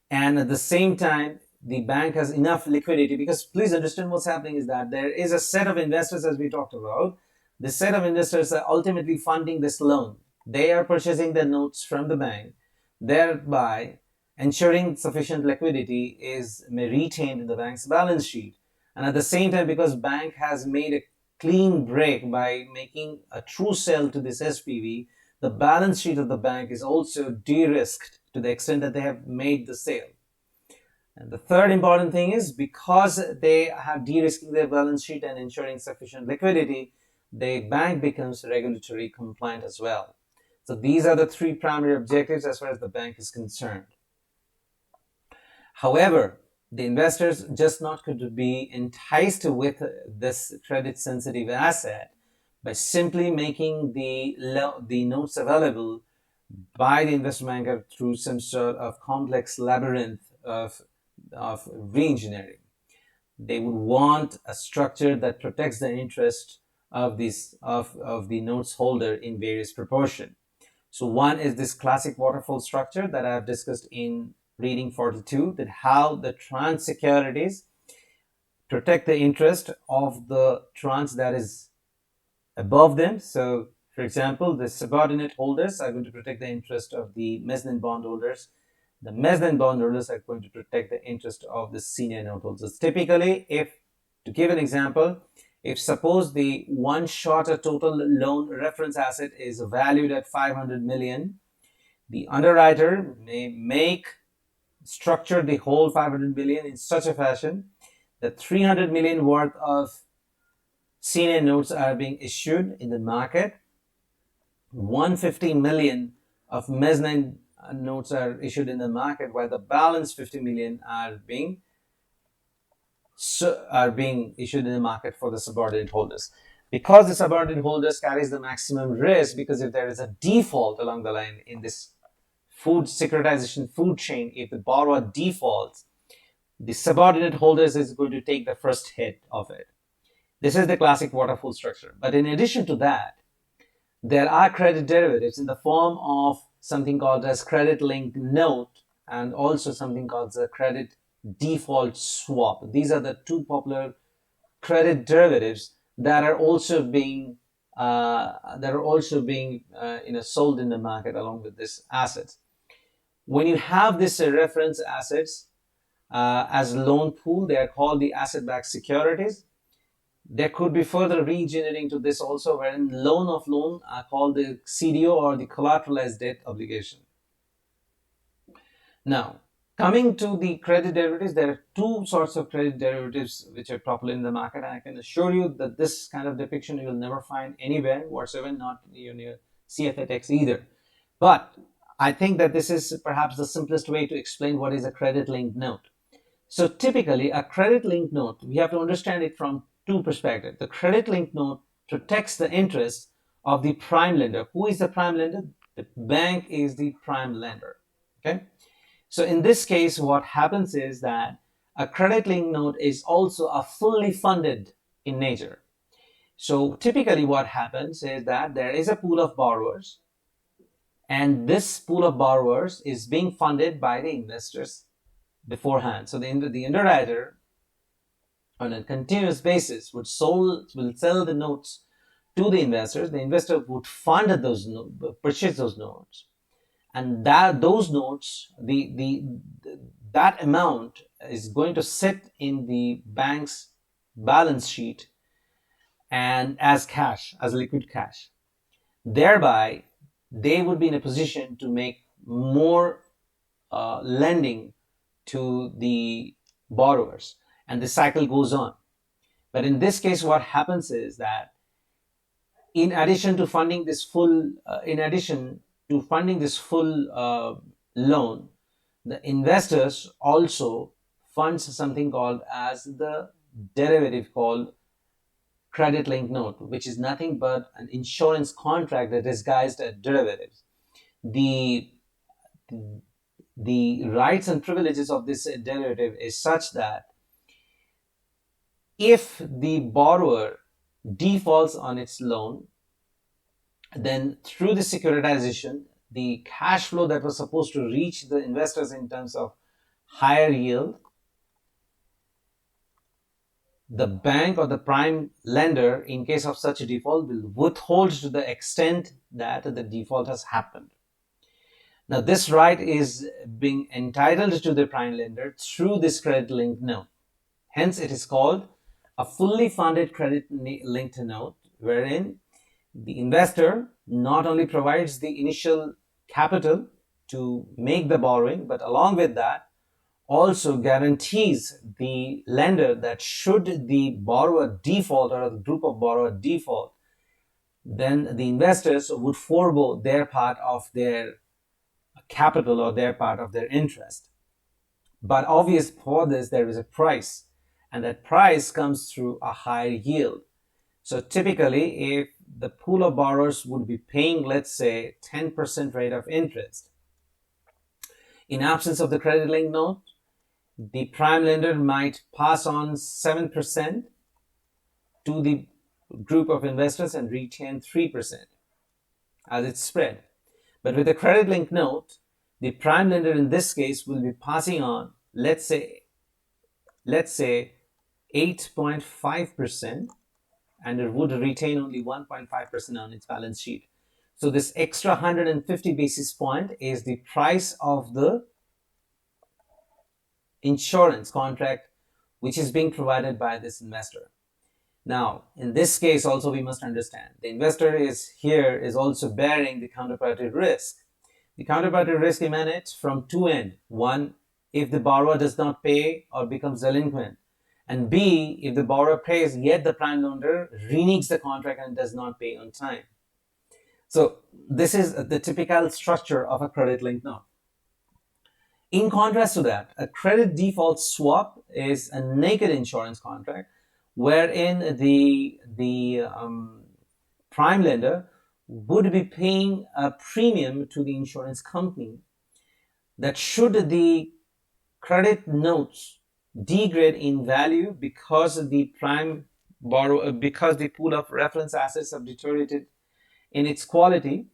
And at the same time, the bank has enough liquidity, because please understand what's happening is that there is a set of investors, as we talked about. The set of investors are ultimately funding this loan. They are purchasing the notes from the bank, thereby ensuring sufficient liquidity is retained in the bank's balance sheet. And at the same time, because bank has made a clean break by making a true sale to this SPV, the balance sheet of the bank is also de-risked to the extent that they have made the sale. And the third important thing is, because they have de-risking their balance sheet and ensuring sufficient liquidity, the bank becomes regulatory compliant as well. So these are the three primary objectives as far as the bank is concerned. However, the investors just not could be enticed with this credit sensitive asset by simply making the notes available by the investment banker through some sort of complex labyrinth of re-engineering. They would want a structure that protects the interest of the notes holder in various proportion. So one is this classic waterfall structure that I have discussed in reading 42, that how the tranche securities protect the interest of the tranche that is above them. So for example, the subordinate holders are going to protect the interest of the mezzanine bondholders. The mezzanine bondholders are going to protect the interest of the senior note holders. Typically, to give an example, if suppose the one shorter total loan reference asset is valued at 500 million, the underwriter may structure the whole 500 million in such a fashion that 300 million worth of senior notes are being issued in the market, 150 million of mezzanine notes are issued in the market, while the balance 50 million are being issued in the market for the subordinate holders. Because the subordinate holders carries the maximum risk, because if there is a default along the line in this securitization food chain, if the borrower defaults, the subordinate holders is going to take the first hit of it. This is the classic waterfall structure. But in addition to that, there are credit derivatives in the form of something called as credit linked note, and also something called the credit default swap. These are the two popular credit derivatives that are also being sold in the market along with this assets. When you have this reference assets as loan pool, they are called the asset-backed securities. There could be further re-engineering to this also, wherein loan of loan are called the CDO, or the collateralized debt obligation. Now, coming to the credit derivatives, there are two sorts of credit derivatives which are popular in the market. And I can assure you that this kind of depiction you will never find anywhere whatsoever, not in your CFA text either. But I think that this is perhaps the simplest way to explain what is a credit-linked note. So typically, a credit-linked note, we have to understand it from two perspectives. The credit-linked note protects the interest of the prime lender. Who is the prime lender? The bank is the prime lender. Okay. So in this case, what happens is that a credit-linked note is also a fully funded in nature. So typically what happens is that there is a pool of borrowers, and this pool of borrowers is being funded by the investors beforehand. So the underwriter on a continuous basis will sell the notes to the investors. The investor would fund those purchase those notes, and those notes, that amount is going to sit in the bank's balance sheet and as cash, as liquid cash. Thereby, they would be in a position to make more lending to the borrowers, and the cycle goes on. But in this case, what happens is that in addition to funding this full loan, the investors also funds something called as the derivative called credit linked note, which is nothing but an insurance contract that is disguised as derivatives. The rights and privileges of this derivative is such that if the borrower defaults on its loan, then through the securitization, the cash flow that was supposed to reach the investors in terms of higher yield, the bank or the prime lender, in case of such a default, will withhold to the extent that the default has happened. Now, this right is being entitled to the prime lender through this credit-linked note. Hence, it is called a fully funded credit-linked note, wherein the investor not only provides the initial capital to make the borrowing, but along with that, also guarantees the lender that should the borrower default or the group of borrower default, then the investors would forego their part of their capital or their part of their interest. But obvious for this, there is a price, and that price comes through a higher yield. So typically, if the pool of borrowers would be paying, let's say, 10% rate of interest, in absence of the credit link note, the prime lender might pass on 7% to the group of investors and retain 3% as its spread. But with a credit link note, the prime lender in this case will be passing on, let's say 8.5%, and it would retain only 1.5% on its balance sheet. So this extra 150 basis point is the price of the insurance contract which is being provided by this investor. Now, in this case also we must understand the investor is also bearing the counterparty risk. The counterparty risk emanates from two ends. One, if the borrower does not pay or becomes delinquent, and B, if the borrower pays yet the prime lender reneges the contract and does not pay on time. So this is the typical structure of a credit linked note. In contrast to that, a credit default swap is a naked insurance contract wherein the prime lender would be paying a premium to the insurance company that should the credit notes degrade in value because the pool of reference assets have deteriorated in its quality,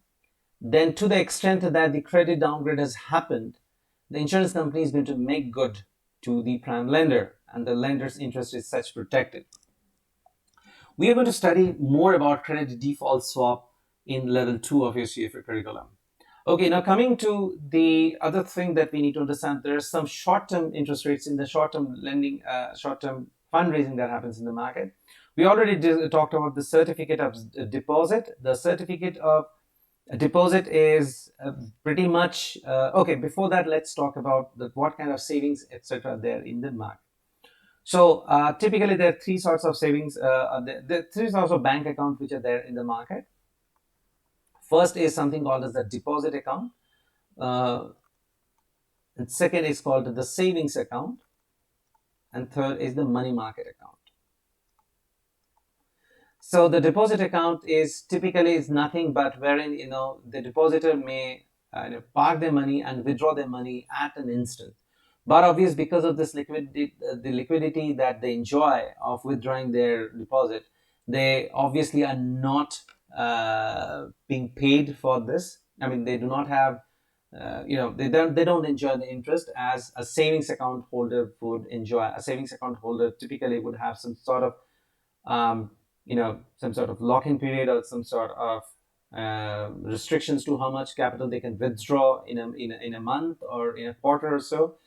then to the extent that the credit downgrade has happened, the insurance company is going to make good to the prime lender, and the lender's interest is such protected. We are going to study more about credit default swap in level 2 of your CFA curriculum. Okay, now coming to the other thing that we need to understand, there are some short-term interest rates in the short-term lending, short-term fundraising that happens in the market. We already talked about the certificate of deposit. The certificate of deposit is pretty much, okay, before that, let's talk about what kind of savings, etc. there in the market. So typically there are three sorts of savings, there are three sorts of bank accounts which are there in the market. First is something called as the deposit account, and second is called the savings account, and third is the money market account. So the deposit account is typically nothing but wherein the depositor may park their money and withdraw their money at an instant. But obviously, because of this liquidity, the liquidity that they enjoy of withdrawing their deposit, they obviously are not being paid for this. I mean, they do not have, they don't enjoy the interest as a savings account holder would enjoy. A savings account holder typically would have some sort of, some sort of lock-in period or some sort of restrictions to how much capital they can withdraw in a month or in a quarter or so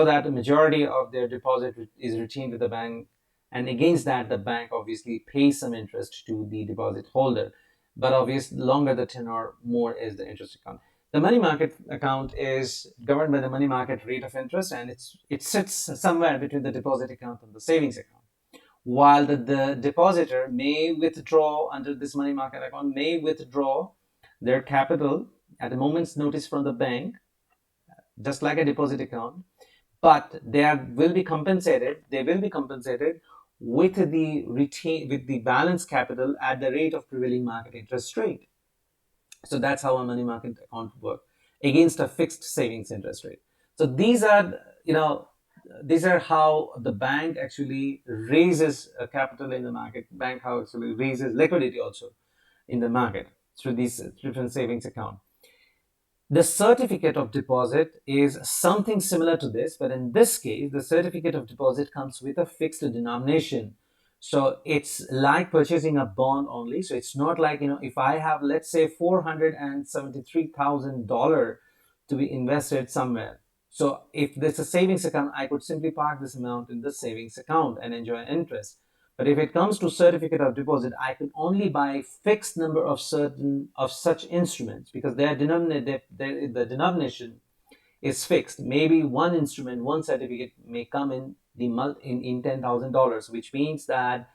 that the majority of their deposit is retained with the bank, and against that the bank obviously pays some interest to the deposit holder. But obviously, longer the tenor, more is the interest account. The money market account is governed by the money market rate of interest, and it sits somewhere between the deposit account and the savings account. While the depositor may withdraw under this money market account, may withdraw their capital at a moment's notice from the bank, just like a deposit account, but they will be compensated with the balance capital at the rate of prevailing market interest rate. So that's how a money market account works against a fixed savings interest rate. So these are how the bank actually raises capital in the market. Bank how actually raises liquidity also in the market through these different savings account. The certificate of deposit is something similar to this, but in this case, the certificate of deposit comes with a fixed denomination. So it's like purchasing a bond only. So it's not like, if I have, let's say, $473,000 to be invested somewhere. So if there's a savings account, I could simply park this amount in the savings account and enjoy interest. But if it comes to certificate of deposit, I could only buy fixed number of such instruments because the denomination is fixed. Maybe one instrument, one certificate may come in in $10,000, which means that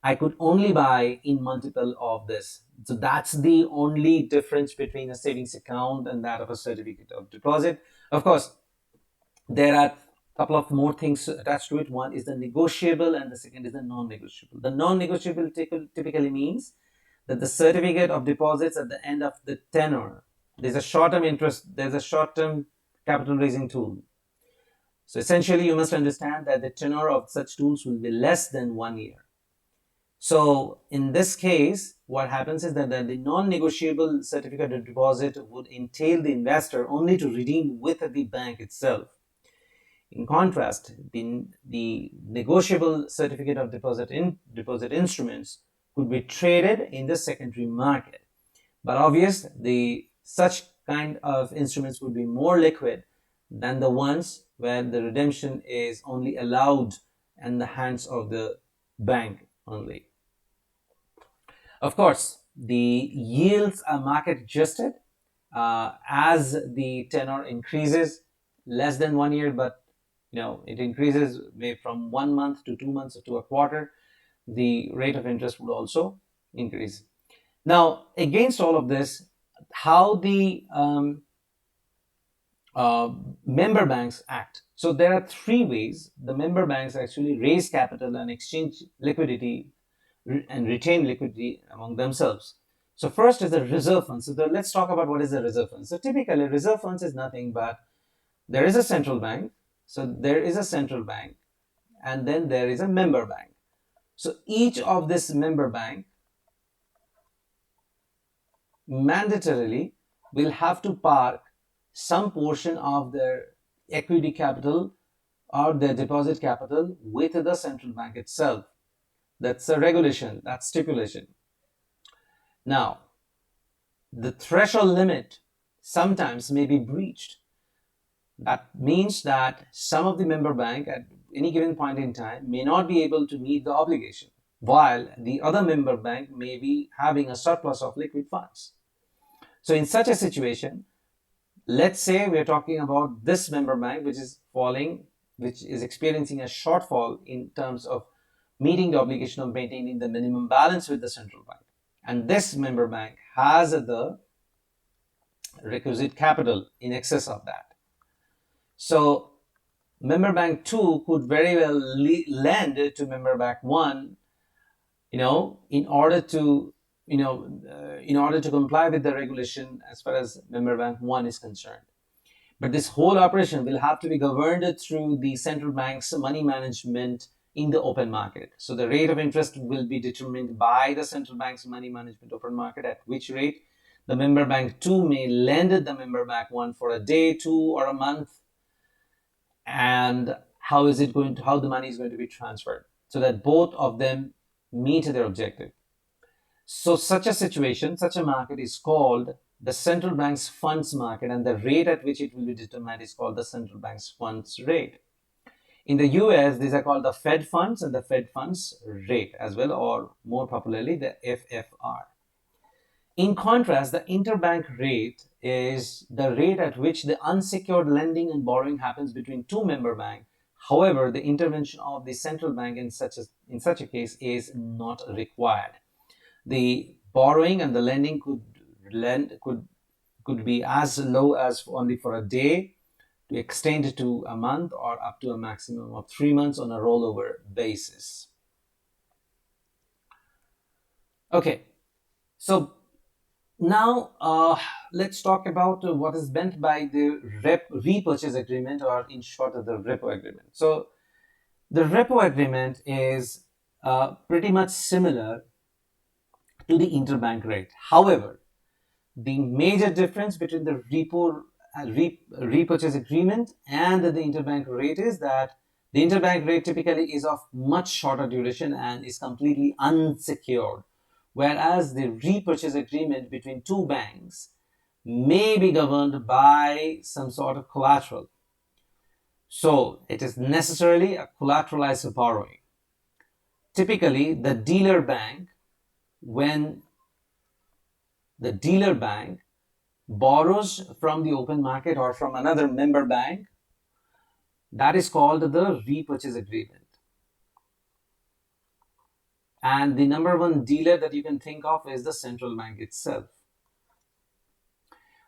I could only buy in multiple of this. So that's the only difference between a savings account and that of a certificate of deposit. Of course, there are a couple of more things attached to it. One is the negotiable and the second is the non-negotiable. The non-negotiable typically means that the certificate of deposits at the end of the tenor, there's a short-term interest, there's a short-term capital raising tool. So essentially, you must understand that the tenor of such tools will be less than 1 year. So in this case, what happens is that the non-negotiable certificate of deposit would entail the investor only to redeem with the bank itself. In contrast, the negotiable certificate of deposit instruments could be traded in the secondary market. But obviously, such kind of instruments would be more liquid than the ones where the redemption is only allowed in the hands of the bank only. Of course, the yields are market adjusted as the tenor increases less than 1 year, but it increases maybe from 1 month to 2 months to a quarter. The rate of interest would also increase. Now, against all of this, how the member banks act. So there are three ways the member banks actually raise capital and exchange liquidity and retain liquidity among themselves. So first is the reserve fund. So let's talk about what is a reserve fund. So typically, reserve funds is nothing but there is a central bank. So there is a central bank, and then there is a member bank. So each of this member bank mandatorily will have to park some portion of their equity capital or their deposit capital with the central bank itself. That's a regulation, that's stipulation. Now, the threshold limit sometimes may be breached. That means that some of the member bank at any given point in time may not be able to meet the obligation, while the other member bank may be having a surplus of liquid funds. So in such a situation, let's say we're talking about this member bank which is experiencing a shortfall in terms of meeting the obligation of maintaining the minimum balance with the central bank. And this member bank has the requisite capital in excess of that. So member bank 2 could very well lend to member bank 1, in order to comply with the regulation as far as member bank 1 is concerned. But this whole operation will have to be governed through the central bank's money management in the open market. So the rate of interest will be determined by the central bank's money management open market, at which rate the member bank 2 may lend the member bank 1 for a day, 2, or a month, and how the money is going to be transferred so that both of them meet their objective. So such a situation, such a market is called the central bank's funds market, and the rate at which it will be determined is called the central bank's funds rate. In the US, these are called the Fed funds and the Fed funds rate as well, or more popularly, the FFR. In contrast, the interbank rate is the rate at which the unsecured lending and borrowing happens between two member banks. However, the intervention of the central bank in such a case is not required. The borrowing and the lending could be as low as only for a day, to extend to a month, or up to a maximum of 3 months on a rollover basis. Okay, so now let's talk about what is meant by the repurchase agreement, or in short, the repo agreement. So the repo agreement is pretty much similar to the interbank rate. However, the major difference between the repurchase agreement and the interbank rate is that the interbank rate typically is of much shorter duration and is completely unsecured, whereas the repurchase agreement between two banks may be governed by some sort of collateral. So it is necessarily a collateralized borrowing. Typically, the dealer bank borrows from the open market or from another member bank, that is called the repurchase agreement. And the number one dealer that you can think of is the central bank itself.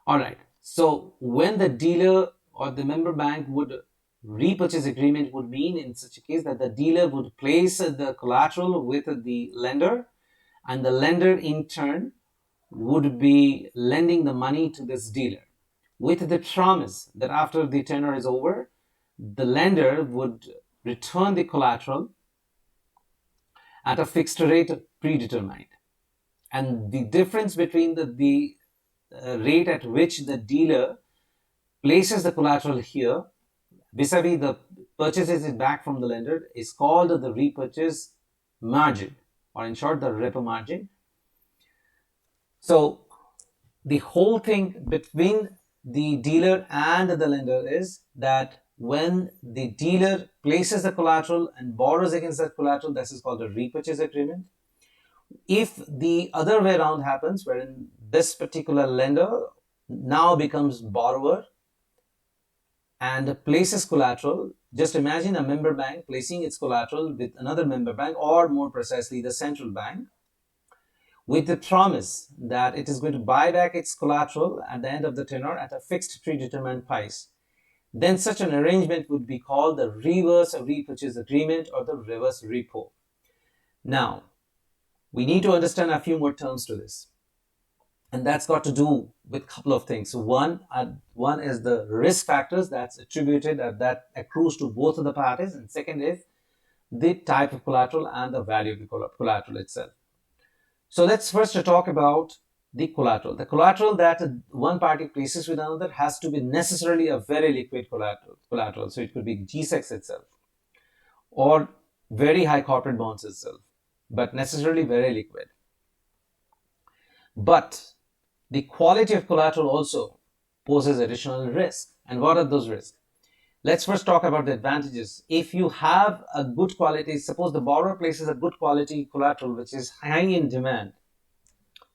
All right. So when the dealer or the member bank would repurchase agreement would mean in such a case that the dealer would place the collateral with the lender, and the lender in turn would be lending the money to this dealer with the promise that after the tenor is over, the lender would return the collateral at a fixed rate predetermined. And the difference between the rate at which the dealer places the collateral here vis-a-vis the purchases it back from the lender is called the repurchase margin, or in short, the repo margin. So the whole thing between the dealer and the lender is that when the dealer places the collateral and borrows against that collateral, this is called a repurchase agreement. If the other way around happens, wherein this particular lender now becomes borrower and places collateral, just imagine a member bank placing its collateral with another member bank, or more precisely the central bank, with the promise that it is going to buy back its collateral at the end of the tenor at a fixed predetermined price. Then such an arrangement would be called the reverse repurchase agreement or the reverse repo. Now, we need to understand a few more terms to this. And that's got to do with a couple of things. One is the risk factors that's attributed, that accrues to both of the parties. And second is the type of collateral and the value of the collateral itself. So let's first talk about the collateral. The collateral that one party places with another has to be necessarily a very liquid collateral. So it could be G-Secs itself or very high corporate bonds itself, but necessarily very liquid. But the quality of collateral also poses additional risk. And what are those risks? Let's first talk about the advantages. If you have a good quality, suppose the borrower places a good quality collateral which is high in demand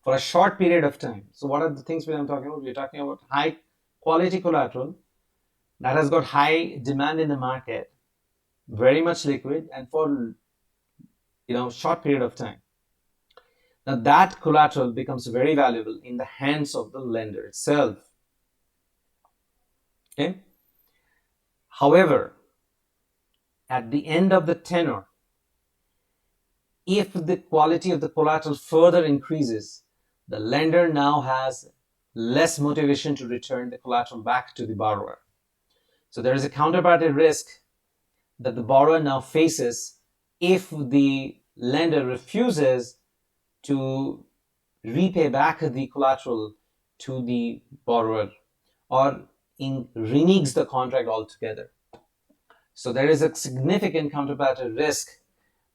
for a short period of time. So what are the things I'm talking about? We're talking about high quality collateral that has got high demand in the market, very much liquid, and for short period of time. Now that collateral becomes very valuable in the hands of the lender itself. Okay. However, at the end of the tenor, if the quality of the collateral further increases, the lender now has less motivation to return the collateral back to the borrower. So there is a counterparty risk that the borrower now faces if the lender refuses to repay back the collateral to the borrower or reneges the contract altogether. So there is a significant counterparty risk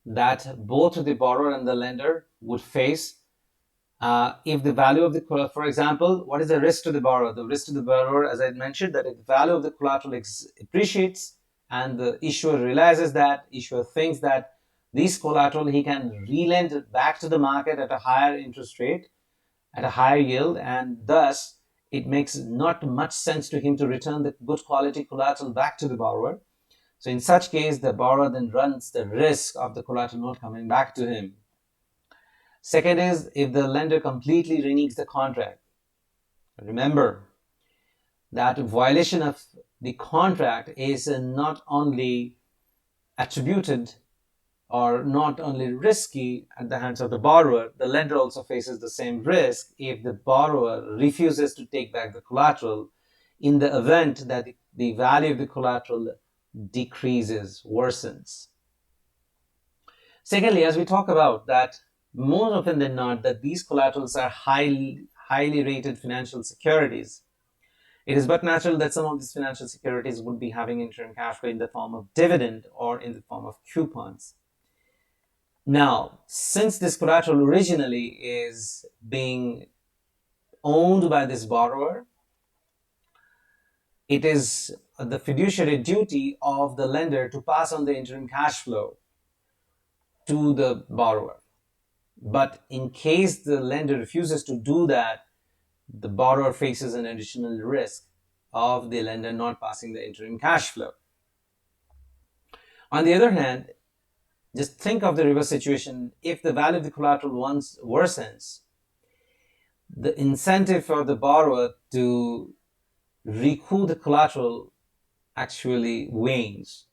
that both the borrower and the lender would face if the value of the collateral, for example, what is the risk to the borrower? The risk to the borrower, as I mentioned, that if the value of the collateral appreciates and the issuer realizes that, issuer thinks that this collateral he can relend back to the market at a higher interest rate, at a higher yield, and thus it makes not much sense to him to return the good quality collateral back to the borrower. So in such case, the borrower then runs the risk of the collateral not coming back to him. Second is if the lender completely reneges the contract. Remember that violation of the contract is not only attributed or not only risky at the hands of the borrower, the lender also faces the same risk if the borrower refuses to take back the collateral in the event that the value of the collateral decreases, worsens. Secondly, as we talk about that, more often than not, that these collaterals are highly rated financial securities. It is but natural that some of these financial securities would be having interim cash flow in the form of dividend or in the form of coupons. Now, since this collateral originally is being owned by this borrower, it is the fiduciary duty of the lender to pass on the interim cash flow to the borrower. But in case the lender refuses to do that, the borrower faces an additional risk of the lender not passing the interim cash flow. On the other hand, just think of the reverse situation. If the value of the collateral once worsens, the incentive for the borrower to recoup the collateral actually wanes,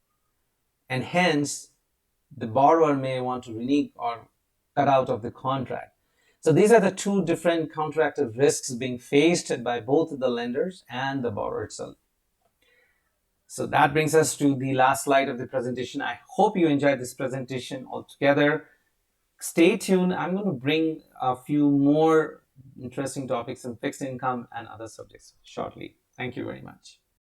and hence the borrower may want to renege or cut out of the contract. So these are the two different counteractive risks being faced by both the lenders and the borrower itself. So that brings us to the last slide of the presentation. I hope you enjoyed this presentation altogether. Stay tuned. I'm going to bring a few more interesting topics in fixed income and other subjects shortly. Thank you very much.